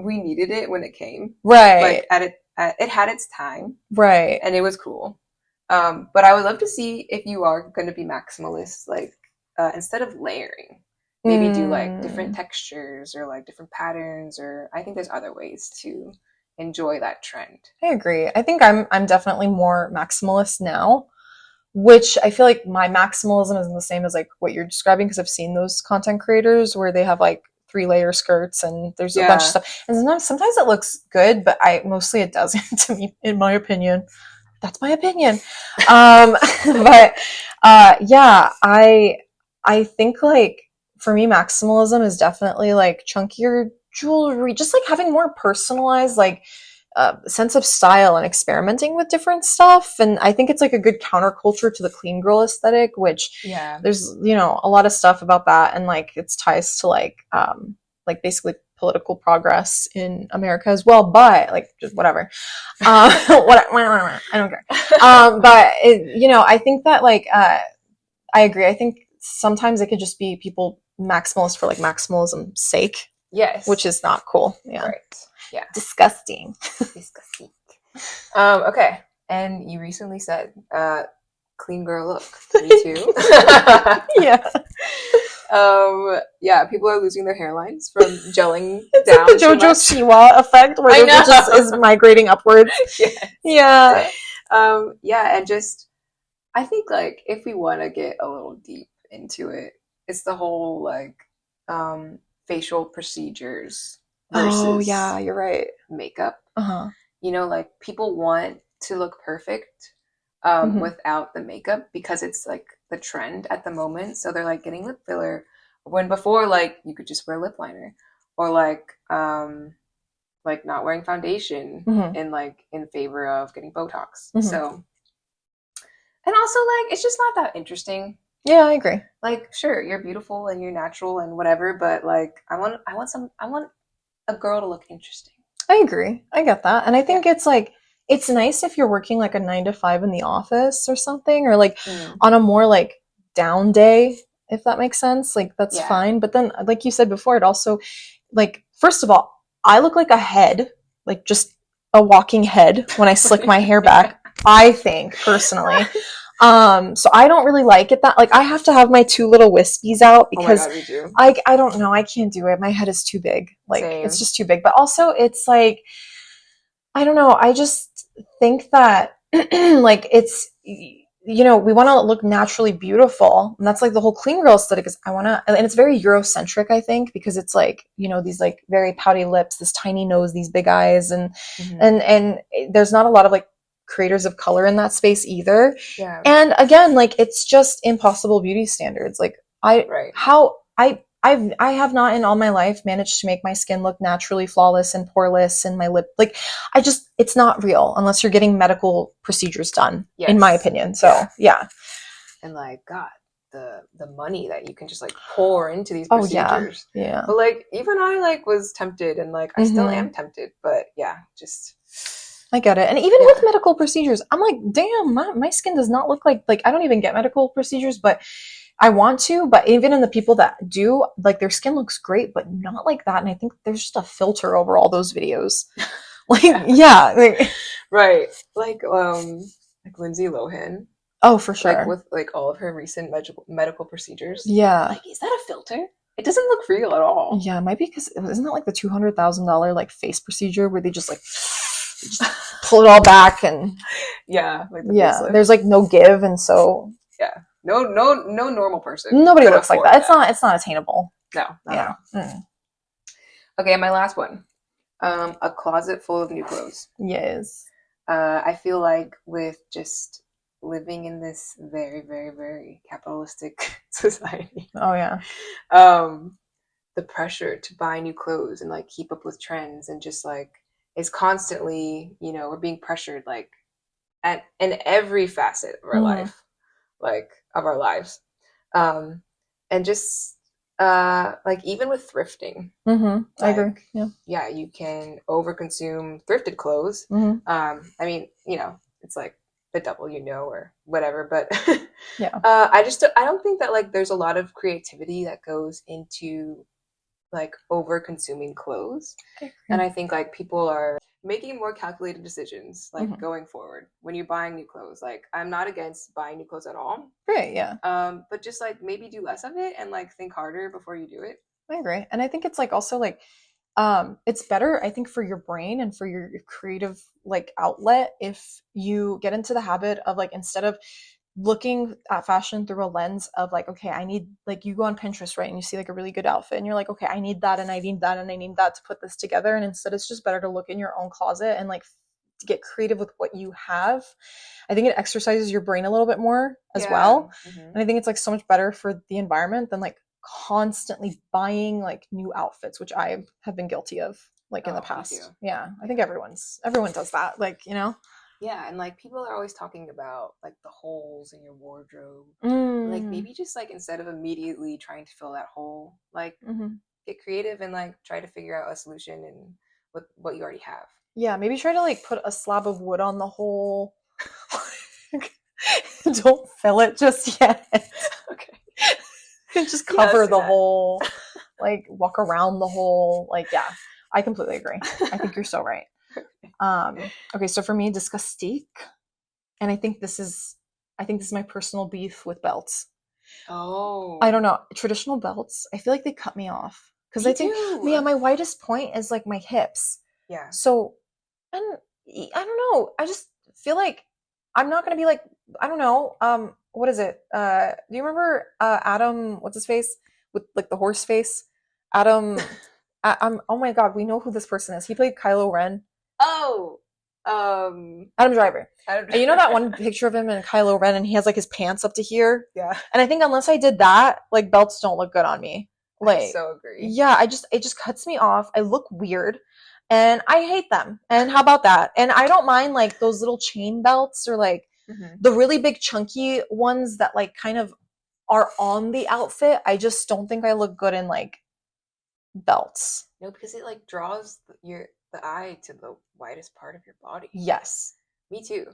we needed it when it came. Right. Like it had its time. Right. And it was cool. But I would love to see if you are going to be maximalist, like instead of layering, maybe do like different textures or like different patterns, or I think there's other ways to enjoy that trend. I agree. I think I'm definitely more maximalist now, which I feel like my maximalism isn't the same as like what you're describing, because I've seen those content creators where they have like 3-layer skirts and there's a bunch of stuff, and sometimes it looks good, but mostly it doesn't to me, in my opinion. That's my opinion. But yeah, I think like for me, maximalism is definitely like chunkier jewelry, just like having more personalized like sense of style and experimenting with different stuff. And I think it's like a good counterculture to the clean girl aesthetic, which there's a lot of stuff about that, and like it's ties to like basically political progress in America as well, but like just whatever. I don't care. But I think that like I agree. I think sometimes it could just be people maximalist for like maximalism's sake. Yes. Which is not cool. Yeah. Right. Yeah. Disgusting. Disgusting. Okay. And you recently said, clean girl look. Me too. Yeah. Yeah, people are losing their hairlines from gelling It's down. like the JoJo Siwa effect where it just is migrating upwards. Yes. Yeah. Yeah, and just I think like if we want to get a little deep into it, it's the whole like facial procedures Oh versus yeah, you're right. makeup. Uh-huh. You know, like people want to look perfect without the makeup because it's like the trend at the moment. So they're like getting lip filler when before like you could just wear lip liner or like not wearing foundation and like in favor of getting Botox. So and also like it's just not that interesting. Yeah, I agree. Like sure, you're beautiful and you're natural and whatever, but like I want a girl to look interesting. I agree. I get that. And I think it's like it's nice if you're working like a 9 to 5 in the office or something, or like on a more like down day, if that makes sense. Like that's fine. But then like you said before, it also like first of all, I look like a head, like just a walking head when I slick my hair back, I think personally. So I don't really like it that like I have to have my 2 little wispies out because me too. I don't know, I can't do it. My head is too big. Like it's just too big. But also it's like I don't know, I just think that like it's you know, we want to look naturally beautiful, and that's like the whole clean girl aesthetic is I want to, and it's very Eurocentric, I think, because it's like, you know, these like very pouty lips, this tiny nose, these big eyes, and there's not a lot of like creators of color in that space either. Yeah. And again, like it's just impossible beauty standards. Like I have not in all my life managed to make my skin look naturally flawless and poreless, and my lip like it's not real unless you're getting medical procedures done, in my opinion. So yeah. And like God, the money that you can just like pour into these procedures. Yeah. But like even I like was tempted, and like I still am tempted, but yeah, just I get it. And even with medical procedures, I'm like, damn, my skin does not look like I don't even get medical procedures, but I want to. But even in the people that do, like their skin looks great, but not like that. And I think there's just a filter over all those videos. Like, right. Like Lindsay Lohan. Oh, for sure. Like with like all of her recent medical procedures. Yeah. Like, is that a filter? It doesn't look real at all. Yeah, it might be because isn't that like the $200,000 like face procedure where they just like just pull it all back and like there's like no give, and so no normal person. Nobody looks like that. It's not attainable. No. Okay, my last one. A closet full of new clothes. Yes. I feel like with just living in this very, very, very capitalistic society. Oh yeah. The pressure to buy new clothes and like keep up with trends and just like is constantly, you know, we're being pressured like in every facet of our life, like of our lives. And just like even with thrifting. I agree. Yeah, you can overconsume thrifted clothes. I mean, you know, it's like the double, you know, or whatever, but I don't think that like there's a lot of creativity that goes into like over consuming clothes. And I think like people are making more calculated decisions like going forward when you're buying new clothes. Like I'm not against buying new clothes at all, right? Yeah. But just like maybe do less of it and like think harder before you do it. I agree. And I think it's like also like it's better, I think, for your brain and for your creative like outlet if you get into the habit of like, instead of looking at fashion through a lens of like, okay, I need, like you go on Pinterest, right, and you see like a really good outfit and you're like, okay, I need that and I need that and I need that to put this together. And instead it's just better to look in your own closet and like to get creative with what you have. I think it exercises your brain a little bit more as well. And I think it's like so much better for the environment than like constantly buying like new outfits, which I have been guilty of like in the past. Yeah, I think everyone does that, like, you know. Yeah, and like people are always talking about like the holes in your wardrobe. Like maybe just like instead of immediately trying to fill that hole, like get creative and like try to figure out a solution and with what you already have. Yeah, maybe try to like put a slab of wood on the hole. Don't fill it just yet. Okay. Just cover the hole. Like walk around the hole. Like, yeah, I completely agree. I think you're so right. Okay, so for me, disgustique. and I think this is my personal beef with belts. Oh. I don't know. Traditional belts, I feel like they cut me off. Because Me I think, too. yeah, my widest point is like my hips. Yeah. So, and I don't know. I just feel like I'm not gonna be like, I don't know. What is it? Do you remember Adam? What's his face with like the horse face? Adam. Oh my God, we know who this person is. He played Kylo Ren. Oh. Adam Driver. Adam And you know that one picture of him in Kylo Ren, and he has like his pants up to here. Yeah. And I think unless I did that, like belts don't look good on me. Like, I so agree. yeah, it just cuts me off. I look weird, and I hate them. And how about that? And I don't mind like those little chain belts or like the really big chunky ones that like kind of are on the outfit. I just don't think I look good in like belts. No, because it like draws the eye to the widest part of your body. Yes. Me too.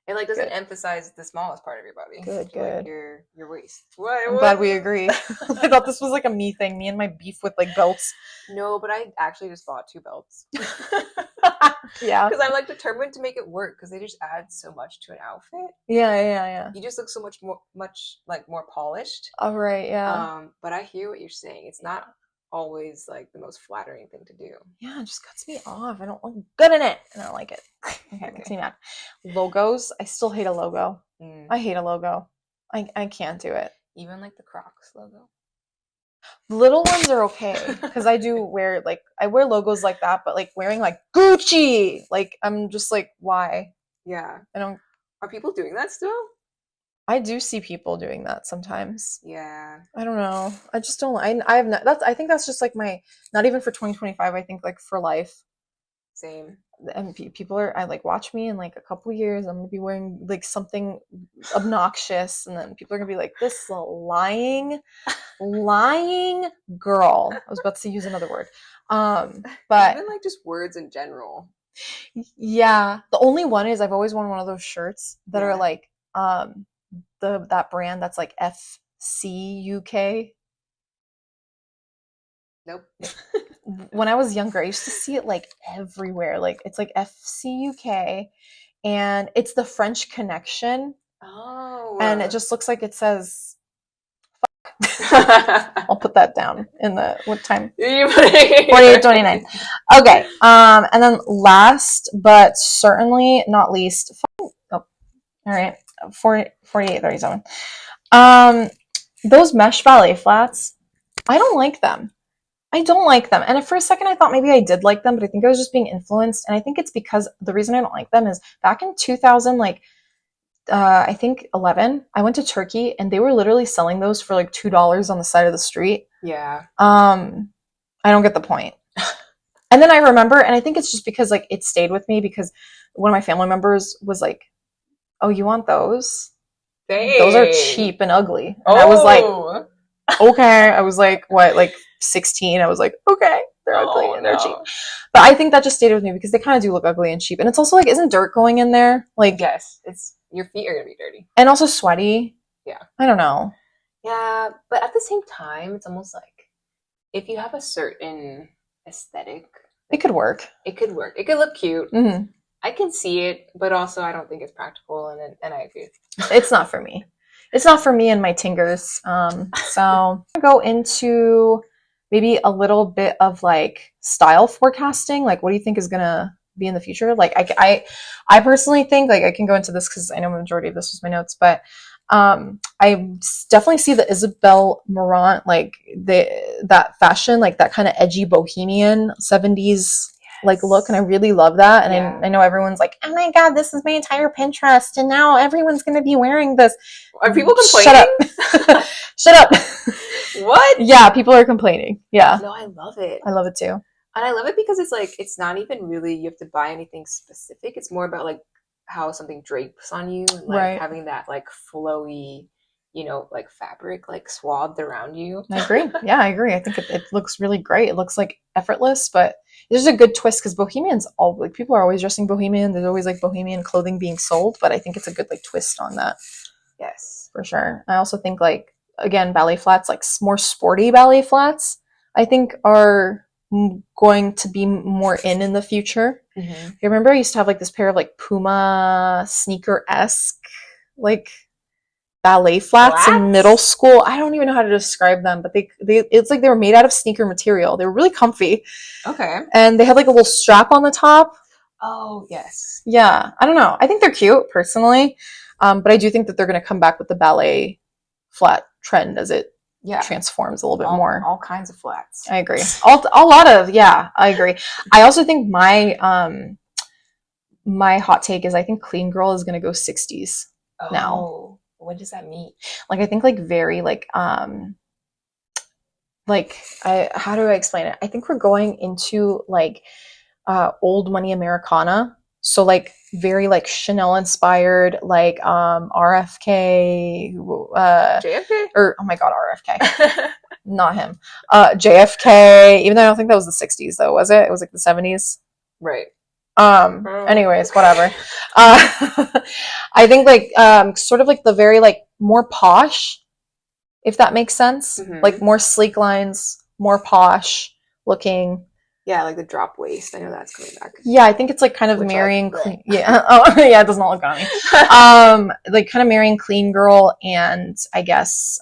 It like doesn't emphasize the smallest part of your body. Good. Like your waist. I'm glad we agree. I thought this was like a me thing, me and my beef with like belts. No, but I actually just bought 2 belts. Yeah. Because I'm like determined to make it work because they just add so much to an outfit. Yeah. You just look so much more polished. All right, yeah. But I hear what you're saying. It's not always like the most flattering thing to do. Yeah, it just cuts me off. I don't look good in it. And I don't like it. Okay, it makes me mad. Logos. I still hate a logo. I hate a logo. I can't do it. Even like the Crocs logo. Little ones are okay because I wear logos like that, but like wearing like Gucci, like I'm just like, why? Yeah. Are people doing that still? I do see people doing that sometimes. Yeah. I don't know. I just don't. I have not. I think that's just like my. Not even for 2025. I think like for life. Same. And people are. I like watch me in like a couple years. I'm gonna be wearing like something obnoxious, and then people are gonna be like, "This lying girl." I was about to use another word. But even like just words in general. Yeah, the only one is I've always worn one of those shirts that are like that brand that's like FCUK. Nope. When I was younger, I used to see it like everywhere. Like it's like FCUK, and it's the French Connection. Oh. And it just looks like it says fuck. I'll put that down in the what time? 48:29. Okay. And then last but certainly not least, all right, 48:37. Those mesh ballet flats, I don't like them. And for a second I thought maybe I did like them, but I think I was just being influenced. And I think it's because the reason I don't like them is back in 2000, I think 11, I went to Turkey and they were literally selling those for like $2 on the side of the street. Yeah. I don't get the point. And then I remember, and I think it's just because like it stayed with me because one of my family members was like, "Oh, you want those? Dang. Those are cheap and ugly." And I was like, okay. I was like, what, like 16? I was like, okay, they're ugly and they're cheap. But I think that just stayed with me because they kind of do look ugly and cheap. And it's also like, isn't dirt going in there? Like, yes, it's your feet are gonna be dirty and also sweaty. Yeah, I don't know. Yeah, but at the same time, it's almost like if you have a certain aesthetic, it could work. It could look cute. Mm-hmm. I can see it, but also I don't think it's practical, and I agree. It's not for me. It's not for me and my tingers. So I'm gonna go into maybe a little bit of like style forecasting. Like, what do you think is gonna be in the future? Like, I personally think, like, I can go into this because I know the majority of this was my notes, but I definitely see the Isabel Marant, like that fashion, like that kind of edgy bohemian 70s like look, and I really love that. And I know everyone's like, "Oh my god, this is my entire Pinterest, and now everyone's gonna be wearing this." Are people complaining? Shut up. Shut up. What? Yeah, people are complaining. Yeah. No, I love it. I love it too. And I love it because it's like, it's not even really you have to buy anything specific. It's more about like how something drapes on you, and like having that like flowy, like fabric like swathed around you. I agree. Yeah, I agree. I think it looks really great. It looks like effortless, but there's a good twist because bohemians, all like people are always dressing bohemian. There's always like bohemian clothing being sold, but I think it's a good like twist on that. Yes, for sure. I also think like, again, ballet flats, like more sporty ballet flats, I think are going to be more in the future. Mm-hmm. You remember I used to have like this pair of like Puma sneaker-esque like ballet flats in middle school. I don't even know how to describe them, but they it's like they were made out of sneaker material. They were really comfy. Okay. And they had like a little strap on the top. Oh, yes. Yeah, I don't know. I think they're cute personally. But I do think that they're going to come back with the ballet flat trend as it transforms a little bit more. All kinds of flats. I agree. A lot of, yeah, I agree. I also think my hot take is I think clean girl is going to go 60s now. What does that mean? Like I think like very like how do I explain it? I think we're going into like old money Americana. So like very like Chanel inspired, like RFK, JFK? or oh my god, RFK. Not him. JFK, even though I don't think that was the 60s though, was it? It was like the 70s. Right. Anyways, whatever. I think like sort of like the very like more posh, if that makes sense. Mm-hmm. Like more sleek lines, more posh looking. Yeah, like the drop waist. I know that's coming back. Yeah, I think it's like kind of marrying clean. Yeah. Oh, yeah, it does not look on me. Like kind of marrying clean girl and I guess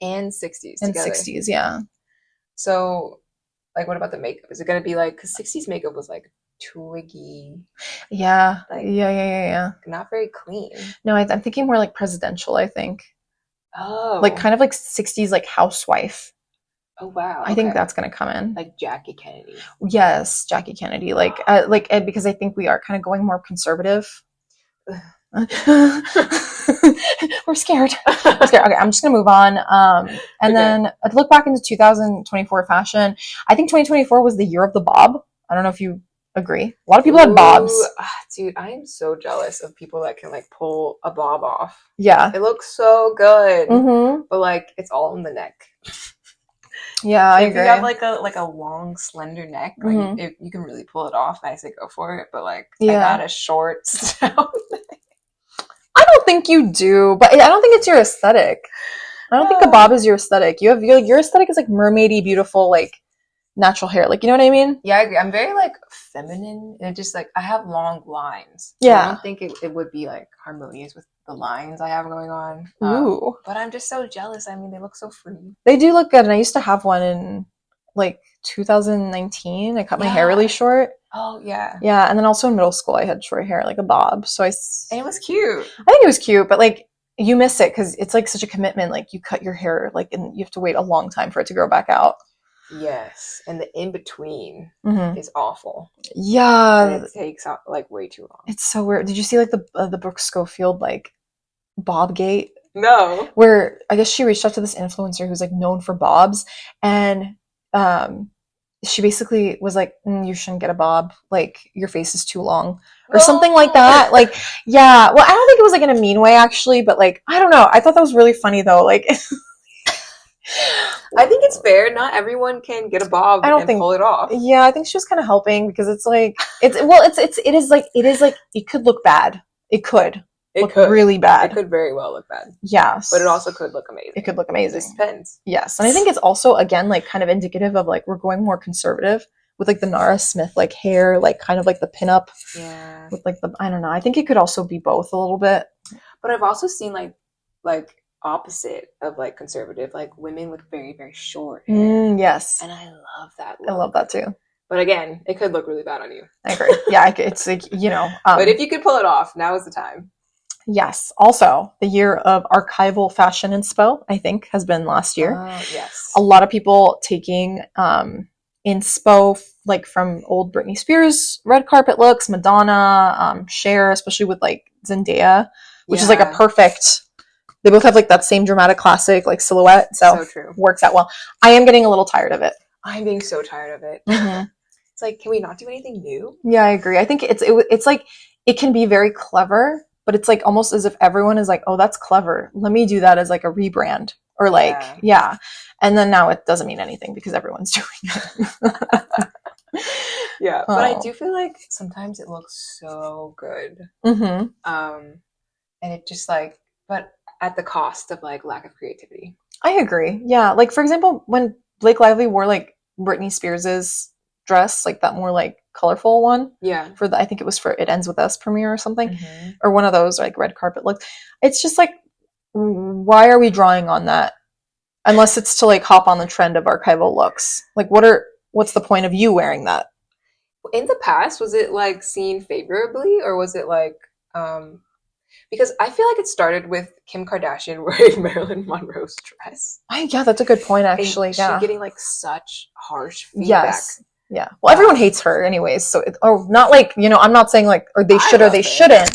and 60s and together. 60s, yeah. So, like, what about the makeup? Is it gonna be like, because 60s makeup was like twiggy. Yeah. Like, yeah. Not very clean. No, I'm thinking more like presidential, I think. Oh. Like kind of like 60s like housewife. Oh wow. I think that's gonna come in. Like Jackie Kennedy. Yes, Jackie Kennedy. Like because I think we are kind of going more conservative. We're scared. Okay, I'm just gonna move on. And then to look back into 2024 fashion, I think 2024 was the year of the bob. I don't know if you agree. A lot of people had bobs. Dude, I am so jealous of people that can like pull a bob off. Yeah, it looks so good. Mm-hmm. But like it's all in the neck. Yeah, I agree. If you have like a long, slender neck, like if you can really pull it off, I say go for it. But like, I got a short, stout neck. I don't think you do, but I don't think it's your aesthetic. I don't think a bob is your aesthetic. Your aesthetic is like mermaidy, beautiful, like natural hair. Like, you know what I mean? Yeah, I agree. I'm very like feminine, and just like I have long lines. Yeah, I don't think it would be like harmonious with the lines I have going on. Ooh. But I'm just so jealous. I mean, they look so free. They do look good, and I used to have one in like 2019. I cut my hair really short. Oh yeah. Yeah, and then also in middle school I had short hair, like a bob. So and it was cute. I think it was cute, but like you miss it because it's like such a commitment. Like you cut your hair, like, and you have to wait a long time for it to grow back out. Yes, and the in between is awful. Yeah, and it takes like way too long. It's so weird. Did you see like the Brooke Schofield like bob gate? No. Where I guess she reached out to this influencer who's like known for bobs, and she basically was like, you shouldn't get a bob, like your face is too long or something like that. Like, yeah, well, I don't think it was like in a mean way actually, but like, I don't know, I thought that was really funny though. Like I think it's fair. Not everyone can get a bob and pull it off. Yeah, I think she was kind of helping because it's like it is like it could look bad. It could look really bad. It could very well look bad. Yes, but it also could look amazing. It could look amazing. It just depends. Yes, and I think it's also again like kind of indicative of like we're going more conservative with like the Nara Smith like hair, like kind of like the pinup. Yeah. With like the I don't know. I think it could also be both a little bit. But I've also seen like opposite of like conservative, like women with very, very short hair. Yes. And I love that look. I love that too. But again, it could look really bad on you. I agree. Yeah, it's like, you know. But if you could pull it off, now is the time. Yes. Also, the year of archival fashion inspo, I think, has been last year. Yes. A lot of people taking inspo like from old Britney Spears red carpet looks, Madonna, Cher, especially with like Zendaya, which is like a perfect. They both have like that same dramatic classic like silhouette, so true. Works out well. I am getting a little tired of it. I'm being so tired of it. It's like, can we not do anything new? Yeah, I agree. I think it's like it can be very clever, but it's like almost as if everyone is like, oh, that's clever. Let me do that as like a rebrand or like yeah. And then now it doesn't mean anything because everyone's doing it. Yeah, but I do feel like sometimes it looks so good. And it just like, but at the cost of like lack of creativity. I agree. Yeah, like for example, when Blake Lively wore like Britney Spears's dress, like that more like colorful one. Yeah. For the, I think it was for It Ends With Us premiere or something, or one of those like red carpet looks. It's just like, why are we drawing on that? Unless it's to like hop on the trend of archival looks. Like, what's the point of you wearing that? In the past, was it like seen favorably, or was it like because I feel like it started with Kim Kardashian wearing Marilyn Monroe's dress. Yeah, that's a good point, actually. And yeah, she getting like such harsh feedback. Yes. Yeah. Well, everyone hates her anyways. So, not like, I'm not saying like, or they should or they shouldn't,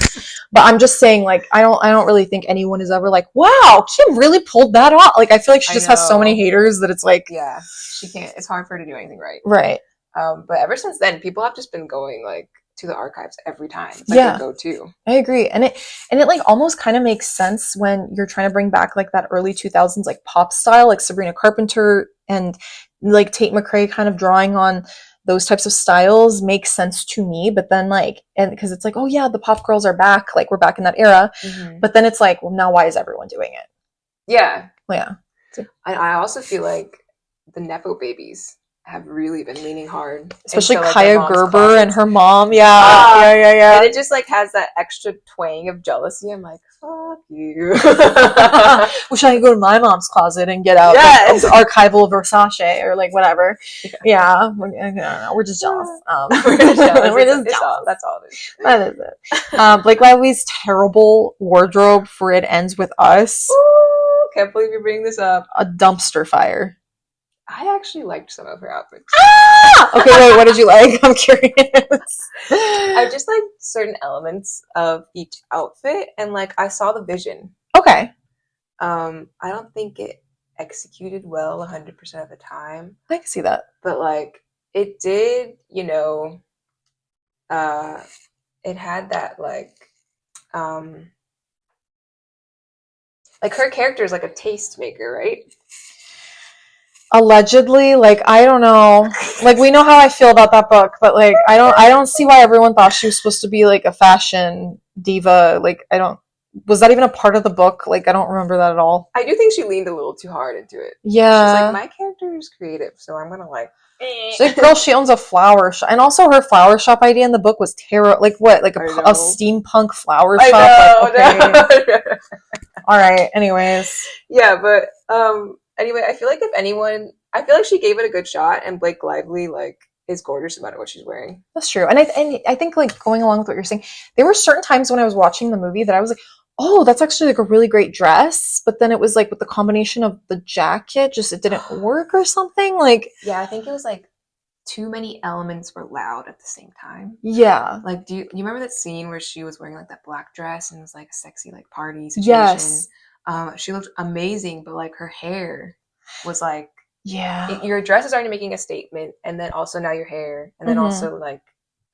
but I'm just saying like, I don't really think anyone is ever like, wow, Kim really pulled that off. Like, I feel like she just has so many haters that it's like, yeah, she can't, it's hard for her to do anything right. Right. But ever since then, people have just been going like to the archives every time. It's like a go-to. I agree. And it like almost kind of makes sense when you're trying to bring back like that early 2000s like pop style, like Sabrina Carpenter and like Tate McRae kind of drawing on those types of styles makes sense to me. But then like, and because it's like, oh yeah, the pop girls are back, like we're back in that era. But then it's like, well, now why is everyone doing it? Yeah. Yeah. I also feel like the Nepo babies have really been leaning hard, especially like, Kaya Gerber and her mom. Yeah. And it just like has that extra twang of jealousy. I'm like, fuck you. Wish I could go to my mom's closet and get out like, archival Versace or like whatever. Yeah. We're just jealous. We're just jealous. That's all it is. That is it. Blake Lively's terrible wardrobe for It Ends With Us. Ooh, can't believe you're bringing this up. A dumpster fire. I actually liked some of her outfits. Okay, wait, what did you like? I'm curious. I just like certain elements of each outfit, and like I saw the vision. Okay. I don't think it executed well 100% of the time. I can see that. But like it did, it had that like her character is like a taste maker, right? Allegedly, like I don't know, like we know how I feel about that book, but like I don't see why everyone thought she was supposed to be like a fashion diva. Like was that even a part of the book? Like I don't remember that at all. I do think she leaned a little too hard into it. Yeah, she's like, my character is creative, so I'm gonna like. She's like, girl, she owns a flower shop, and also her flower shop idea in the book was terrible. Like what? Like a steampunk flower shop. I know, like, okay. All right. Anyways. Yeah, but anyway, I feel like I feel like she gave it a good shot, and Blake Lively like is gorgeous no matter what she's wearing. That's true, and I think like going along with what you're saying, there were certain times when I was watching the movie that I was like, oh, that's actually like a really great dress, but then it was like with the combination of the jacket, just it didn't work or something. Like yeah, I think it was like too many elements were loud at the same time. Yeah. Like, do you remember that scene where she was wearing like that black dress and it was like a sexy like party situation? Yes. She looked amazing, but like her hair was like, yeah, your dress is already making a statement, and then also now your hair, and then also like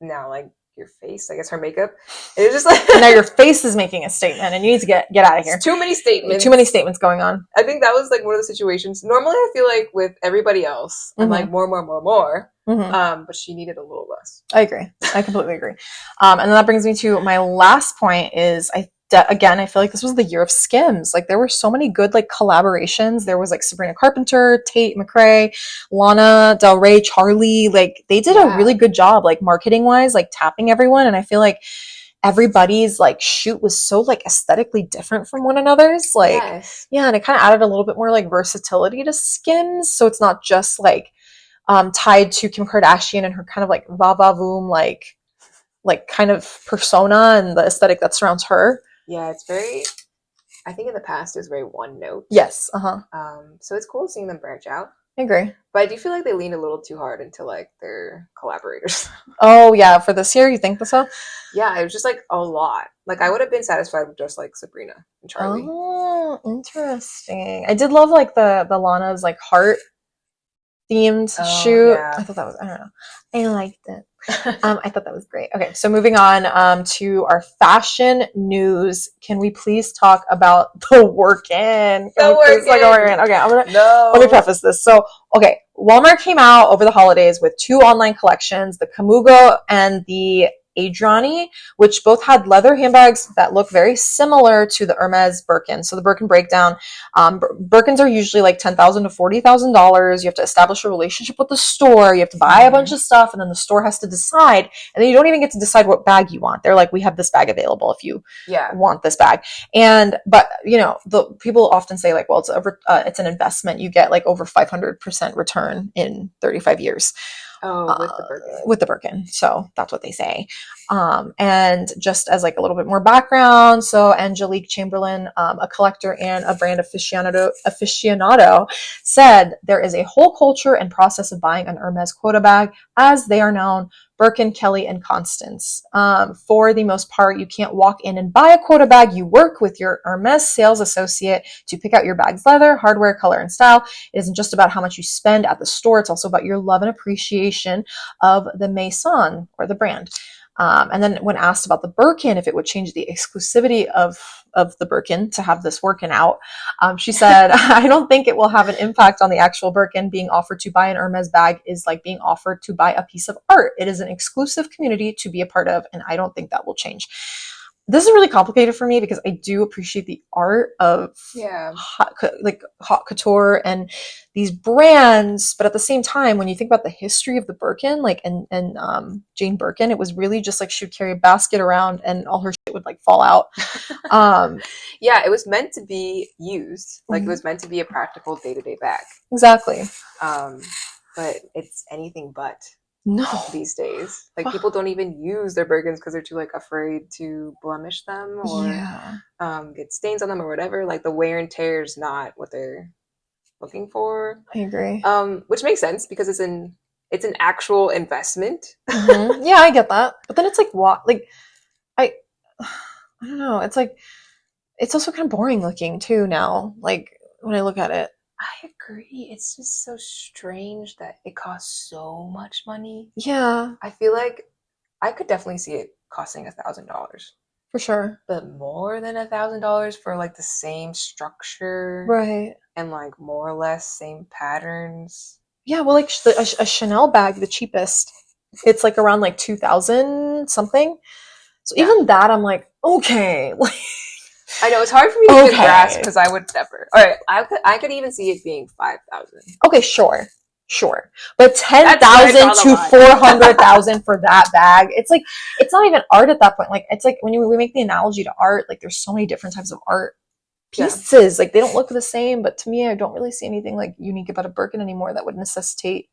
now like your face, I guess her makeup. It was just like now your face is making a statement, and you need to get out of here. Too many statements. Too many statements going on. I think that was like one of the situations. Normally, I feel like with everybody else, I'm like more. But she needed a little less. I agree. I completely agree. And then that brings me to my last point. Is again, I feel like this was the year of Skims. Like there were so many good like collaborations. There was like Sabrina Carpenter, Tate McRae, Lana Del Rey, Charlie. Like they did a really good job, like marketing wise, like tapping everyone. And I feel like everybody's like shoot was so like aesthetically different from one another's. Like yeah, and it kind of added a little bit more like versatility to Skims. So it's not just like tied to Kim Kardashian and her kind of like va-va-voom like kind of persona and the aesthetic that surrounds her. Yeah, it's very, I think in the past it was very one note. Yes, so it's cool seeing them branch out. I agree. But I do feel like they leaned a little too hard into like their collaborators. Oh yeah, for this year, you think so? Yeah, it was just like a lot. Like I would have been satisfied with just like Sabrina and Charlie. Oh, interesting. I did love like the Lana's like heart themed shoot. Yeah. I thought that was, I don't know. I liked it. I thought that was great. Okay, so moving on to our fashion news. Can we please talk about the Wirkin? Okay, let me preface this. So, okay, Walmart came out over the holidays with two online collections, the Kamugo and the Adriani, which both had leather handbags that look very similar to the Hermes Birkin. So the Birkin breakdown, Birkins are usually like $10,000 to $40,000. You have to establish a relationship with the store. You have to buy a bunch of stuff, and then the store has to decide. And then you don't even get to decide what bag you want. They're like, we have this bag available if you want this bag. But you know, the people often say like, well, it's an investment. You get like over 500% return in 35 years. Oh, with the Birkin. With the Birkin. So that's what they say. And just as like a little bit more background, so Angelique Chamberlain, a collector and a brand aficionado, said there is a whole culture and process of buying an Hermes quota bag, as they are known, Birkin, Kelly, and Constance. For the most part, you can't walk in and buy a quota bag. You work with your Hermes sales associate to pick out your bag's leather, hardware, color, and style. It isn't just about how much you spend at the store. It's also about your love and appreciation of the maison or the brand. And then when asked about the Birkin, if it would change the exclusivity of the Birkin to have this working out, she said, I don't think it will have an impact on the actual Birkin. Being offered to buy an Hermes bag is like being offered to buy a piece of art. It is an exclusive community to be a part of, and I don't think that will change. This is really complicated for me because I do appreciate the art of haute couture and these brands, but at the same time, when you think about the history of the Birkin, like and Jane Birkin, it was really just like she would carry a basket around and all her shit would like fall out. Yeah, it was meant to be used, like it was meant to be a practical day-to-day bag. Exactly. But it's anything but. No, these days, like people don't even use their Birkins because they're too like afraid to blemish them or get stains on them or whatever. Like the wear and tear is not what they're looking for. I agree. Which makes sense because it's an actual investment. Yeah, I get that. But then it's like what? Like I don't know. It's like it's also kind of boring looking too now. Like when I look at it. I agree. It's just so strange that it costs so much money. Yeah. I feel like I could definitely see it costing $1,000. For sure. But more than $1,000 for like the same structure. Right. And like more or less same patterns. Yeah, well like a Chanel bag, the cheapest, it's like around like 2,000 something. So even that I'm like, okay. I know, it's hard for me to get grasp because I would never. All right, I could even see it being 5,000. Okay, sure. But 10,000 to 400,000 for that bag. It's like it's not even art at that point. Like it's like when we make the analogy to art, like there's so many different types of art pieces. Like they don't look the same, but to me I don't really see anything like unique about a Birkin anymore that would necessitate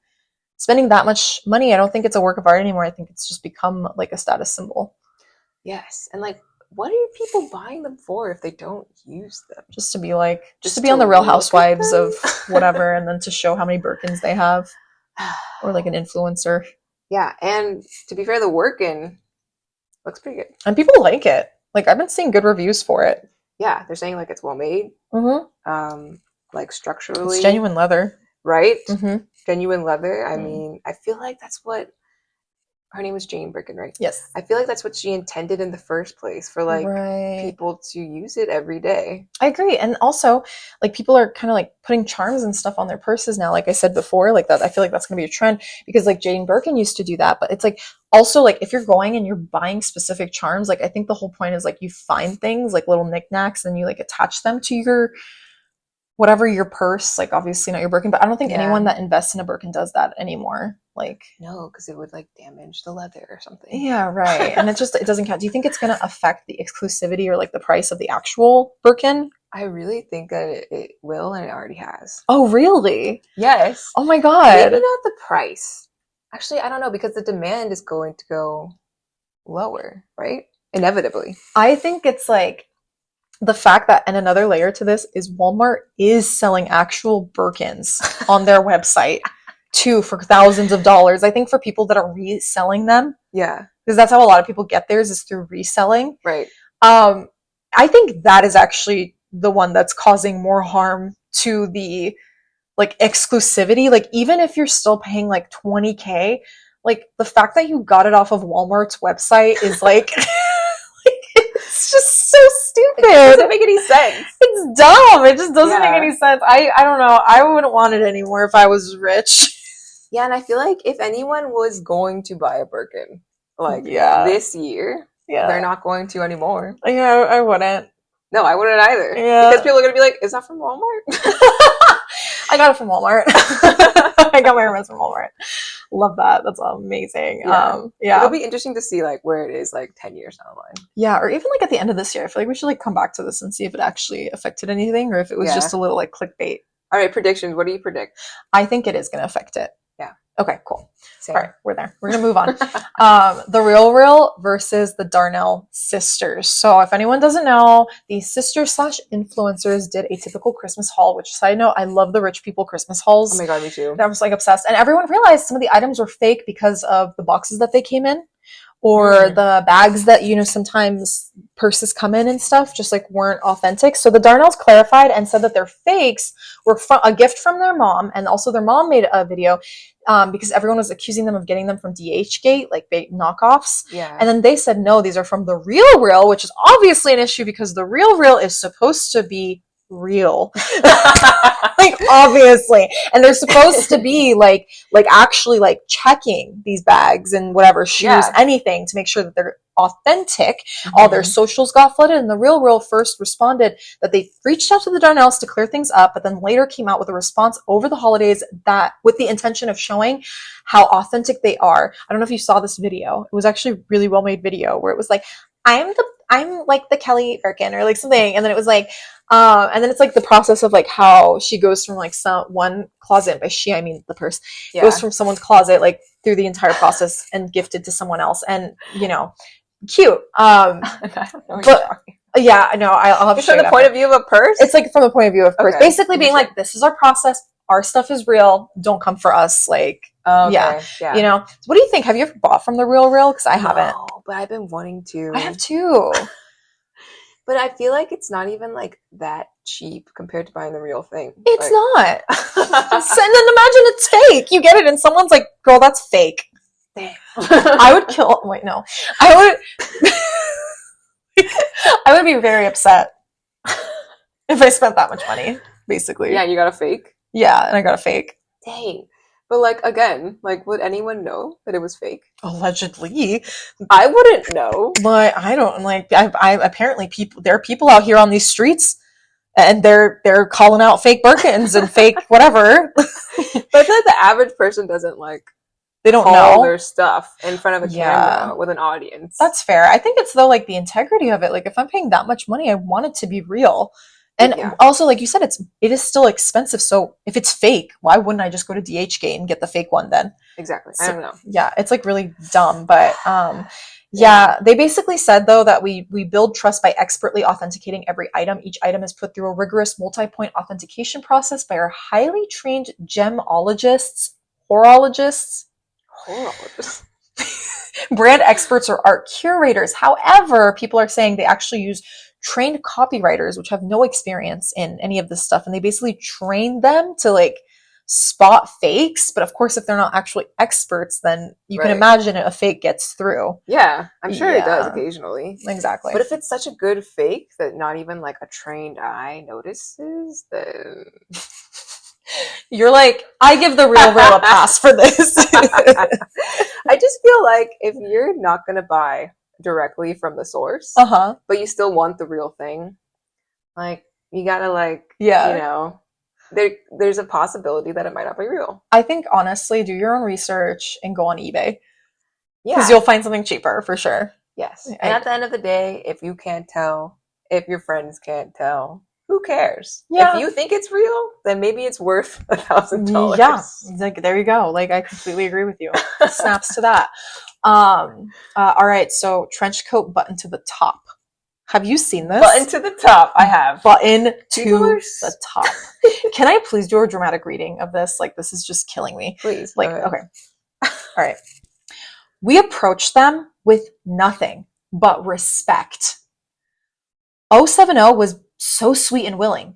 spending that much money. I don't think it's a work of art anymore. I think it's just become like a status symbol. Yes, and like what are people buying them for if they don't use them? Just to be like, just to be on the Real Housewives of whatever, and then to show how many Birkins they have, or like an influencer. Yeah, and to be fair, the Wirkin looks pretty good, and people like it. Like I've been seeing good reviews for it. Yeah, they're saying like it's well made. Like structurally, it's genuine leather, right? Genuine leather. I mean, I feel like that's what. Her name was Jane Birkin, right? Yes. I feel like that's what she intended in the first place for like people to use it every day. I agree. And also like people are kind of like putting charms and stuff on their purses now. Like I said before, like that, I feel like that's going to be a trend because like Jane Birkin used to do that. But it's like also like if you're going and you're buying specific charms, like I think the whole point is like you find things like little knickknacks and you like attach them to your whatever your purse, like obviously not your Birkin, but I don't think anyone that invests in a Birkin does that anymore. Like no, because it would like damage the leather or something. Yeah, right. And it doesn't count. Do you think it's going to affect the exclusivity or like the price of the actual Birkin? I really think that it will, and it already has. Oh, really? Yes. Oh my god. Maybe not the price. Actually, I don't know because the demand is going to go lower, right? Inevitably. I think it's like the fact that, and another layer to this is Walmart is selling actual Birkins on their website too for thousands of dollars. I think for people that are reselling them. Yeah. Because that's how a lot of people get theirs is through reselling. Right. I think that is actually the one that's causing more harm to the like exclusivity. Like even if you're still paying like $20,000, like the fact that you got it off of Walmart's website is like it's just so stupid. It doesn't make any sense. It's dumb. It just doesn't make any sense. I don't know. I wouldn't want it anymore if I was rich. Yeah, and I feel like if anyone was going to buy a Birkin like Yeah. this year. Yeah. They're not going to anymore. Yeah, I wouldn't. No, I wouldn't either. Yeah. Because people are going to be like, is that from Walmart? I got it from Walmart. I got my hermits from Walmart. Love that. That's amazing. Yeah. It'll be interesting to see like where it is like 10 years down the line. Yeah, or even like at the end of this year. I feel like we should like come back to this and see if it actually affected anything or if it was just a little like clickbait. All right, predictions. What do you predict? I think it is going to affect it. Yeah. Okay, cool. Same. All right, we're there. We're going to move on. The Real versus the Darnell sisters. So if anyone doesn't know, these sisters / influencers did a typical Christmas haul, which, side note, I love the rich people Christmas hauls. Oh my God, me too. I was like obsessed. And everyone realized some of the items were fake because of the boxes that they came in or the bags that, you know, sometimes purses come in and stuff just like weren't authentic. So the Darnells clarified and said that their fakes were a gift from their mom. And also their mom made a video because everyone was accusing them of getting them from DHgate, like fake knockoffs. Yeah. And then they said, no, these are from the Real, which is obviously an issue because the Real is supposed to be real. Like obviously. And they're supposed to be like actually like checking these bags and whatever shoes, anything to make sure that they're authentic. All their socials got flooded, and the Real first responded that they reached out to the Darnells to clear things up, but then later came out with a response over the holidays that with the intention of showing how authentic they are. I don't know if you saw this video. It was actually a really well made video where it was like, I'm like the Kelly Wirkin or like something, and then it was like and then it's like the process of like how she goes from like one closet, by she I mean the purse, goes from someone's closet like through the entire process and gifted to someone else, and you know, cute. But yeah, no, I'll have to show you. From the point of view of a purse? It's like from the point of view of purse, basically being like, this is our process. Our stuff is real. Don't come for us. Like, yeah, you know. So what do you think? Have you ever bought from the Real? Because I haven't. No, but I've been wanting to. I have too. But I feel like it's not even like that cheap compared to buying the real thing. It's like... not. And then imagine it's fake. You get it, and someone's like, "Girl, that's fake." Damn. I would kill. Wait, no. I would be very upset if I spent that much money. Basically. Yeah, you got a fake. Yeah, and I got a fake. Dang. But like again, like would anyone know that it was fake? Allegedly. I wouldn't know. But I don't like I apparently there are people out here on these streets and they're calling out fake Birkins and fake whatever. But I feel like the average person doesn't like they don't call know their stuff in front of a camera with an audience. That's fair. I think it's though like the integrity of it. Like if I'm paying that much money, I want it to be real. And also, like you said, it is still expensive. So if it's fake, why wouldn't I just go to DHgate and get the fake one then? Exactly. So, I don't know. Yeah, it's like really dumb. But they basically said though that we build trust by expertly authenticating every item. Each item is put through a rigorous multi-point authentication process by our highly trained gemologists, horologists, brand experts, or art curators. However, people are saying they actually use trained copywriters, which have no experience in any of this stuff, and they basically train them to like spot fakes. But of course, if they're not actually experts, then you can imagine a fake gets through. Yeah, I'm sure it does occasionally. Exactly. But if it's such a good fake that not even like a trained eye notices, then you're like, I give the Real a pass for this. I just feel like if you're not gonna buy directly from the source, but you still want the real thing, like you gotta like, you know, there's a possibility that it might not be real. I think honestly, do your own research and go on eBay. Because you'll find something cheaper for sure. Yes. And at the end of the day, if you can't tell, if your friends can't tell, who cares? Yeah. If you think it's real, then maybe it's worth $1,000. Yeah. Like there you go. Like I completely agree with you. Snaps to that. All right, so trench coat button to the top. Have you seen this? Button to the top. I have. Button to the top. Can I please do a dramatic reading of this? Like this is just killing me. Please. Like okay. All right. We approach them with nothing but respect. 070 was so sweet and willing.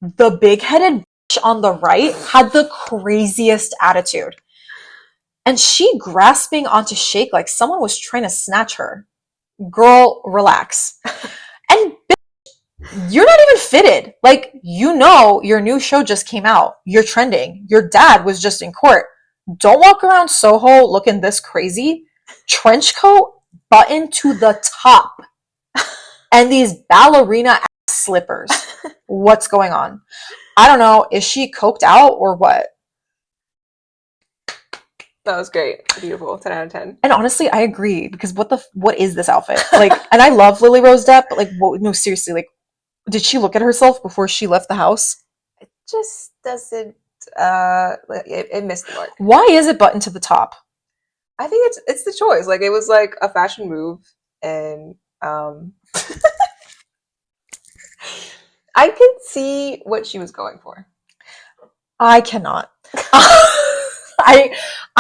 The big-headed bitch on the right had the craziest attitude. And she grasping onto Shake like someone was trying to snatch her. Girl, relax. And bitch, you're not even fitted. Like, you know your new show just came out. You're trending. Your dad was just in court. Don't walk around Soho looking this crazy. trench coat buttoned to the top and these ballerina ass slippers. What's going on? I don't know. Is she coked out or what? That was great. Beautiful. 10 out of 10. And honestly, I agree, because what is this outfit? Like, and I love Lily Rose Depp, but like, no, seriously, like, did she look at herself before she left the house? It just doesn't, it missed the mark. Why is it buttoned to the top? I think it's the choice. Like, it was like a fashion move, and I could see what she was going for. I cannot.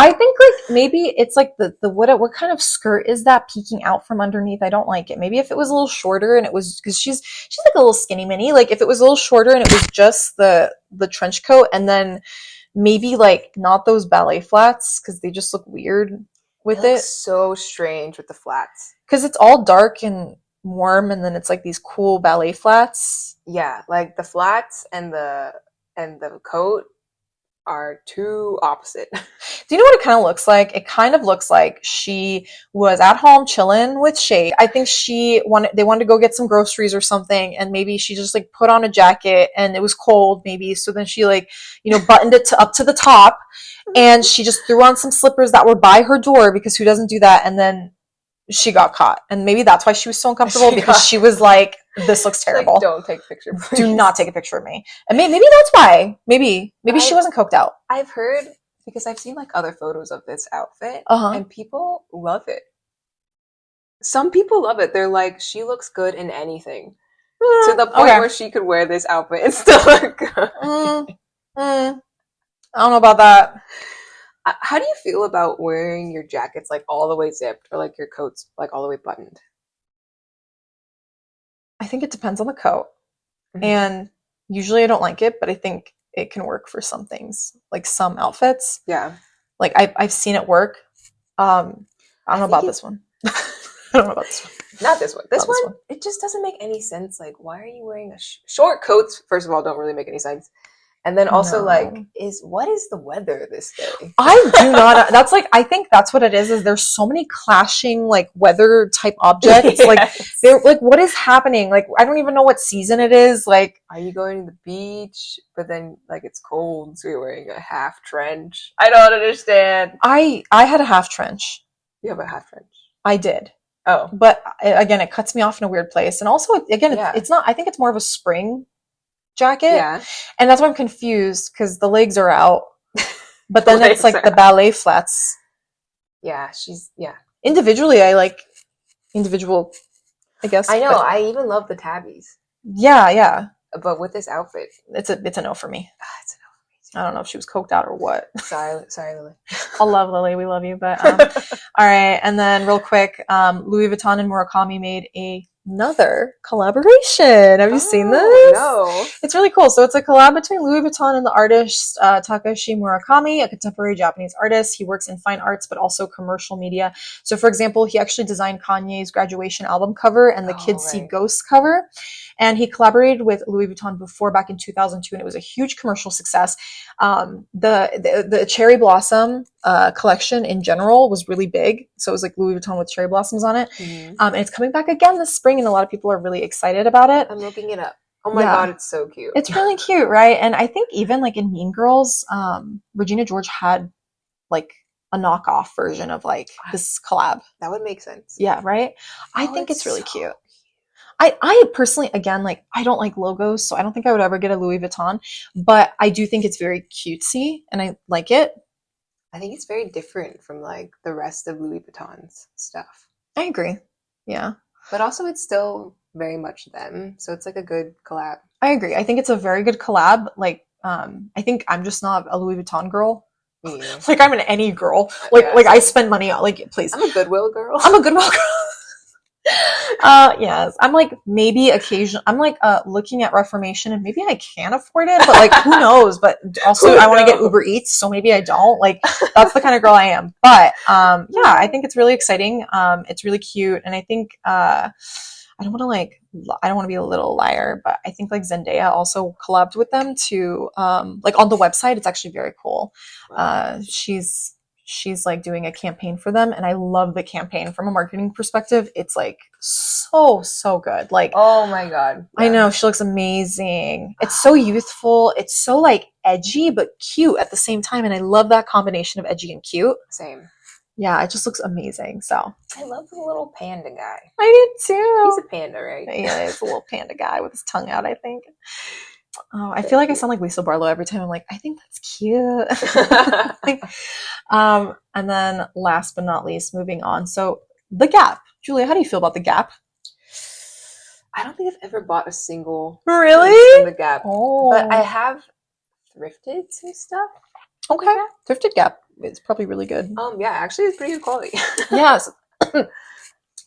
I think like maybe it's like the what kind of skirt is that peeking out from underneath? I don't like it. Maybe if it was a little shorter and it was, because she's like a little skinny mini. Like if it was a little shorter and it was just the trench coat, and then maybe like not those ballet flats, because they just look weird with it. So strange with the flats, because it's all dark and warm, and then it's like these cool ballet flats. Yeah, like the flats and the coat are too opposite. Do you know what it kind of looks like? It kind of looks like she was at home chilling with Shay. I think they wanted to go get some groceries or something, and maybe she just like put on a jacket and it was cold maybe, so then she like, you know, buttoned it up to the top, and she just threw on some slippers that were by her door, because who doesn't do that? And then she got caught, and maybe that's why she was so uncomfortable, because she was like, this looks terrible. Like, don't take a picture, please. Do not take a picture of me. And maybe that's why. Maybe she wasn't coked out. I've heard, because I've seen like other photos of this outfit, and people love it. Some people love it. They're like, she looks good in anything. To the point where she could wear this outfit and still look good. I don't know about that. How do you feel about wearing your jackets like all the way zipped, or like your coats like all the way buttoned? I think it depends on the coat. Mm-hmm. And usually I don't like it, but I think it can work for some things, like some outfits. Yeah. Like I've seen it work. I don't know about this one. I don't know about this one. Not this one. This one, it just doesn't make any sense. Like, why are you wearing a short coats? First of all, don't really make any sense. And then also, like, what is the weather this day? I do not. That's like, I think that's what it is there's so many clashing, like, weather type objects. Yes. Like, they're like, what is happening? Like, I don't even know what season it is. Like, are you going to the beach? But then, like, it's cold, so you're wearing a half trench. I don't understand. I had a half trench. You have a half trench? I did. Oh. But, again, it cuts me off in a weird place. And also, again, it's not, I think it's more of a spring jacket. Yeah. And that's why I'm confused, because the legs are out. But then it's like the ballet flats. Yeah, Individually, I like individual, I guess. I know. I even love the tabbies. Yeah. But with this outfit, it's a no for me. It's a no for me too. I don't know if she was coked out or what. Sorry, Lily. I love Lily. We love you. But all right. And then real quick, Louis Vuitton and Murakami made another collaboration. Have you seen this? No. It's really cool. So it's a collab between Louis Vuitton and the artist Takashi Murakami, a contemporary Japanese artist. He works in fine arts, but also commercial media. So for example, he actually designed Kanye's graduation album cover and the Kids See Ghosts cover. And he collaborated with Louis Vuitton before, back in 2002, and it was a huge commercial success. The Cherry Blossom collection in general was really big. So it was like Louis Vuitton with cherry blossoms on it. Mm-hmm. And it's coming back again this spring, and a lot of people are really excited about it. I'm looking it up. Oh my God, it's so cute. It's really cute, right? And I think even like in Mean Girls, Regina George had like a knockoff version of like this collab. That would make sense. Yeah, right? I think it's really cute. I personally, again, like, I don't like logos, so I don't think I would ever get a Louis Vuitton, but I do think it's very cutesy, and I like it. I think it's very different from, like, the rest of Louis Vuitton's stuff. I agree. Yeah. But also, it's still very much them, so it's, like, a good collab. I agree. I think it's a very good collab. Like, I think I'm just not a Louis Vuitton girl. Yeah. Like, I'm an any girl. Like, I spend money on, like, please. I'm a Goodwill girl. I'm a Goodwill girl. Yes, I'm like maybe occasionally I'm like looking at Reformation, and maybe I can afford it, but like who knows? But also I want to get Uber Eats, so maybe I don't. Like that's the kind of girl I am. But yeah, I think it's really exciting. It's really cute, and I think I don't want to be a little liar, but I think like Zendaya also collabed with them to like on the website. It's actually very cool. She's she's like doing a campaign for them, and I love the campaign from a marketing perspective. It's like so good. Like, oh my god, yeah. I know, she looks amazing. It's so youthful. It's so like edgy but cute at the same time, and I love that combination of edgy and cute. Same. Yeah, it just looks amazing. So I love the little panda guy. I did too. He's a panda, right? Yeah, he's a little panda guy with his tongue out, I think. Oh, I feel like I sound like Lisa Barlow every time. I'm like, I think that's cute. And then last but not least, moving on. So the Gap. Julia, how do you feel about the Gap? I don't think I've ever bought a single really piece from the Gap. Oh. But I have thrifted some stuff. Okay. Thrifted Gap. It's probably really good. Yeah, actually it's pretty good quality. Yes.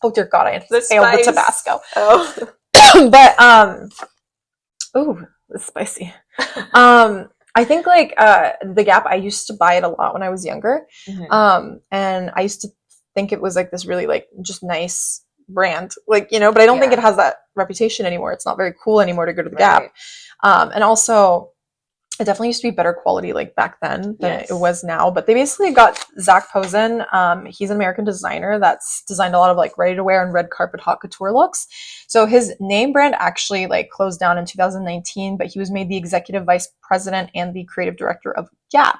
Oh dear God, I inhaled the Tabasco. Oh. But ooh, it's spicy. I think like the Gap, I used to buy it a lot when I was younger. Mm-hmm. And I used to think it was like this really like just nice brand, like, you know, but I don't think it has that reputation anymore. It's not very cool anymore to go to the Gap. And also it definitely used to be better quality like back then than it was now. But they basically got Zach Posen. He's an American designer that's designed a lot of like ready to wear and red carpet haute couture looks. So his name brand actually like closed down in 2019, but he was made the executive vice president and the creative director of Gap.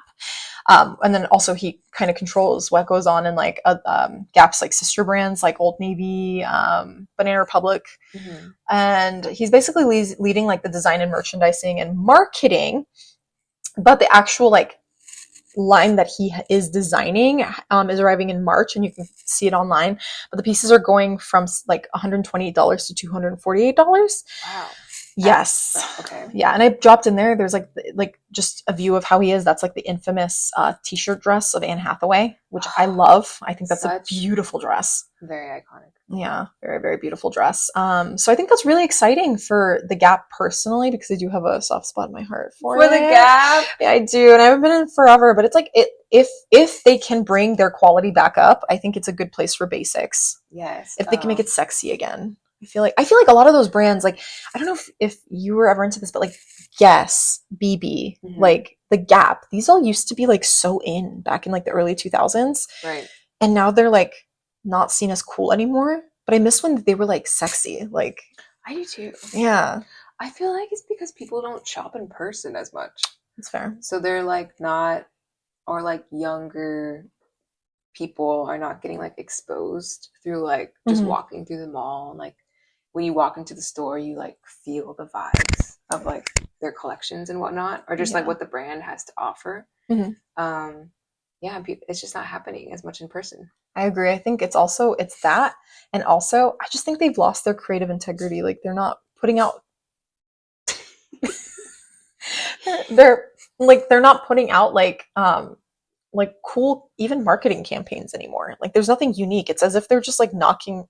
And then also he kind of controls what goes on in like Gap's like sister brands like Old Navy, Banana Republic. Mm-hmm. And he's basically leading like the design and merchandising and marketing. But the actual like line that he is designing is arriving in March, and you can see it online. But the pieces are going from like $128 to $248. Wow. Yes. Okay. Yeah, and I dropped in there. There's like just a view of how he is. That's like the infamous t-shirt dress of Anne Hathaway, which I love. I think that's a beautiful dress. Very iconic. Yeah, very, very beautiful dress. So I think that's really exciting for the Gap personally, because I do have a soft spot in my heart for the Gap. Yeah, I do, and I haven't been in forever. But it's like if they can bring their quality back up, I think it's a good place for basics. Yes. If they can make it sexy again. I feel like a lot of those brands, like, I don't know if you were ever into this, but like Guess, BB, mm-hmm. like the Gap, these all used to be like so in back in like the early 2000s. Right. And now they're like not seen as cool anymore. But I miss when they were like sexy. Like, I do too. Yeah. I feel like it's because people don't shop in person as much. That's fair. So they're like not, or like younger people are not getting like exposed through like just mm-hmm. walking through the mall, and like when you walk into the store, you like feel the vibes of like their collections and whatnot, or just like what the brand has to offer. Mm-hmm. It's just not happening as much in person. I agree. I think it's that, and also I just think they've lost their creative integrity. Like they're not putting out they're not putting out like cool even marketing campaigns anymore. Like there's nothing unique. It's as if they're just like knocking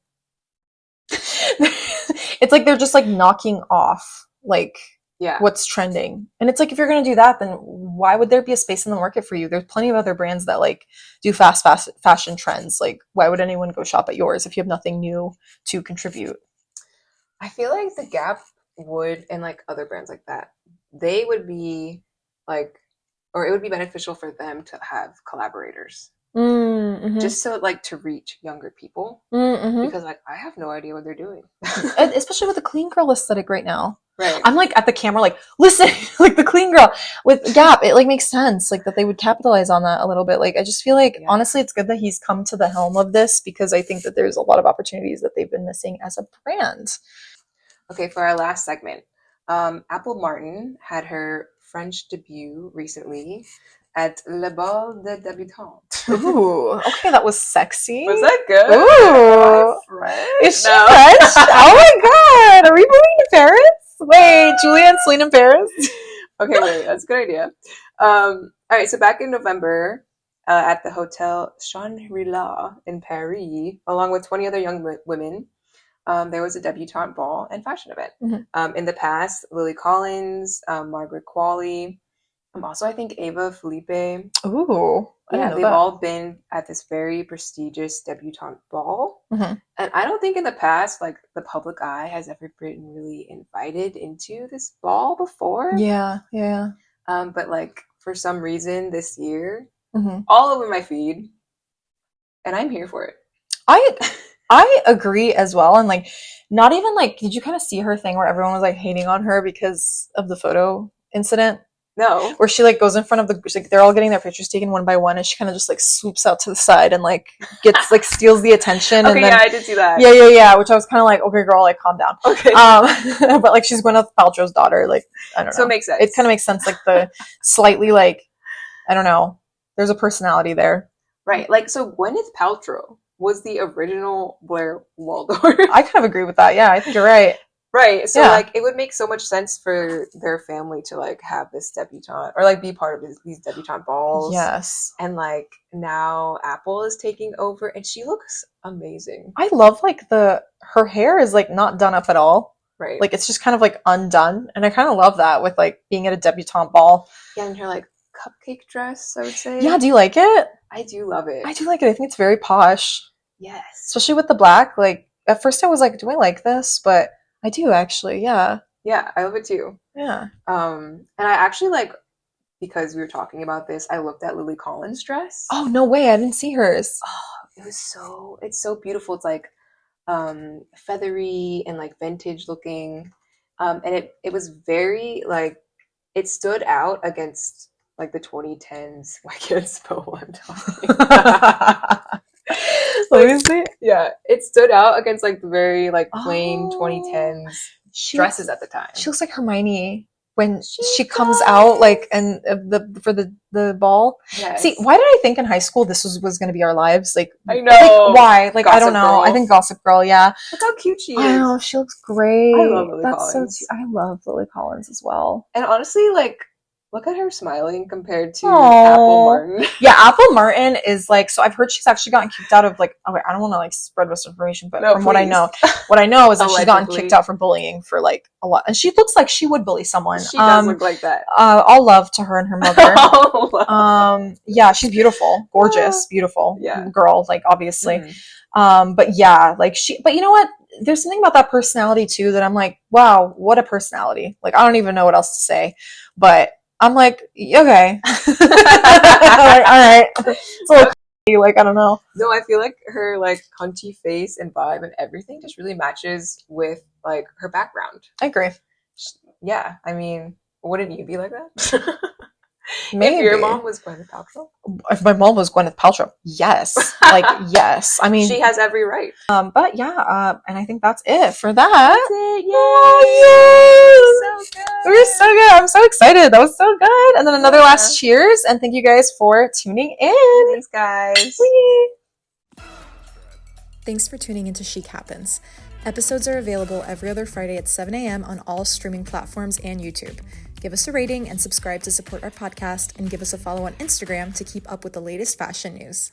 it's like they're just like knocking off like what's trending. And it's like, if you're going to do that, then why would there be a space in the market for you? There's plenty of other brands that like do fast fashion trends. Like why would anyone go shop at yours if you have nothing new to contribute? I feel like the Gap would, and like other brands like that, they would be like, or it would be beneficial for them to have collaborators. Mm-hmm. Just so like to reach younger people, mm-hmm. because like I have no idea what they're doing, especially with the clean girl aesthetic right now. Right. I'm like at the camera, like, listen, like the clean girl with Gap. It like makes sense, like that they would capitalize on that a little bit. Like I just feel like honestly, it's good that he's come to the helm of this, because I think that there's a lot of opportunities that they've been missing as a brand. Okay, for our last segment, Apple Martin had her French debut recently at Le Bal des Débutantes. Ooh, okay, that was sexy. Was that good? Ooh, is she French? Oh my God, are we moving to Paris? Wait, Julia and Celine in Paris? Okay, wait, that's a good idea. All right, so back in November, at the Hotel Shangri-La in Paris, along with 20 other young women, there was a debutante ball and fashion event. Mm-hmm. In the past, Lily Collins, Margaret Qualley, also I think Ava Felipe. Ooh, they've all been at this very prestigious debutante ball. Mm-hmm. And I don't think in the past, like the public eye has ever been really invited into this ball before. Yeah. But like for some reason this year, all over my feed, and I'm here for it. I agree as well. And like, not even like, did you kind of see her thing where everyone was like hating on her because of the photo incident? No. Where she like goes in front of the, like, they're all getting their pictures taken one by one, and she kind of just like swoops out to the side and like gets like steals the attention. Okay, and then, yeah, I did see that. Yeah. Which I was kind of like, okay, girl, like calm down. Okay. But like she's Gwyneth Paltrow's daughter. Like I don't know. So it makes sense. It kind of makes sense. Like the slightly like, I don't know. There's a personality there. Right. Like, so Gwyneth Paltrow was the original Blair Waldorf. I kind of agree with that. Yeah, I think you're right. Right. So, Yeah. like, it would make so much sense for their family to, like, have this debutante, or, like, be part of these debutante balls. Yes. And, like, now Apple is taking over, and she looks amazing. I love, like, her hair is, like, not done up at all. Right. Like, it's just kind of, like, undone. And I kind of love that with, like, being at a debutante ball. Yeah, and her, like, cupcake dress, I would say. Yeah, do you like it? I do love it. I do like it. I think it's very posh. Yes. Especially with the black. Like, at first I was like, do I like this? But I do, actually. Yeah. Yeah, I love it, too. Yeah. And I actually, like, because we were talking about this, I looked at Lily Collins' dress. Oh, no way. I didn't see hers. Oh, it's so beautiful. It's, like, feathery and, like, vintage looking. And it was very, like, it stood out against, like, the 2010s. I can't spell what I'm talking. Let me see. Yeah, it stood out against, like, the very, like, plain 2010s dresses at the time. She looks like Hermione when she comes out, like, and for the ball. Yes. See, why did I think in high school this was going to be our lives? Like, I know. Like, why? Like, Gossip I don't know. Girl. I think Gossip Girl. Yeah. Look how cute she is. I know, she looks great. I love Lily That's Collins. so. I love Lily Collins as well. And honestly, like, look at her smiling compared to Aww. Apple Martin. Yeah, Apple Martin is like, so I've heard she's actually gotten kicked out of, like, okay, I don't want to like spread misinformation, but from what I know is that she's gotten kicked out for bullying for like a lot, and she looks like she would bully someone. She does look like that. All love to her and her mother. Yeah, she's beautiful, gorgeous, beautiful girl, like, obviously. But yeah, like but you know what? There's something about that personality too that I'm like, wow, what a personality. Like, I don't even know what else to say, but I'm like, okay. Like, all right. It's a little crazy, like, I don't know. No, I feel like her, like, cunty face and vibe and everything just really matches with, like, her background. I agree. Yeah, I mean, wouldn't you be like that? Maybe. If your mom was Gwyneth Paltrow? If my mom was Gwyneth Paltrow, yes. Like, yes. I mean, she has every right. But yeah, and I think that's it for that. That's it. Yay! Oh, So good. We're so good. I'm so excited. That was so good. And then another last cheers, and thank you guys for tuning in. Thanks, guys. Thanks for tuning into Chic Happens. Episodes are available every other Friday at 7 a.m. on all streaming platforms and YouTube. Give us a rating and subscribe to support our podcast, and give us a follow on Instagram to keep up with the latest fashion news.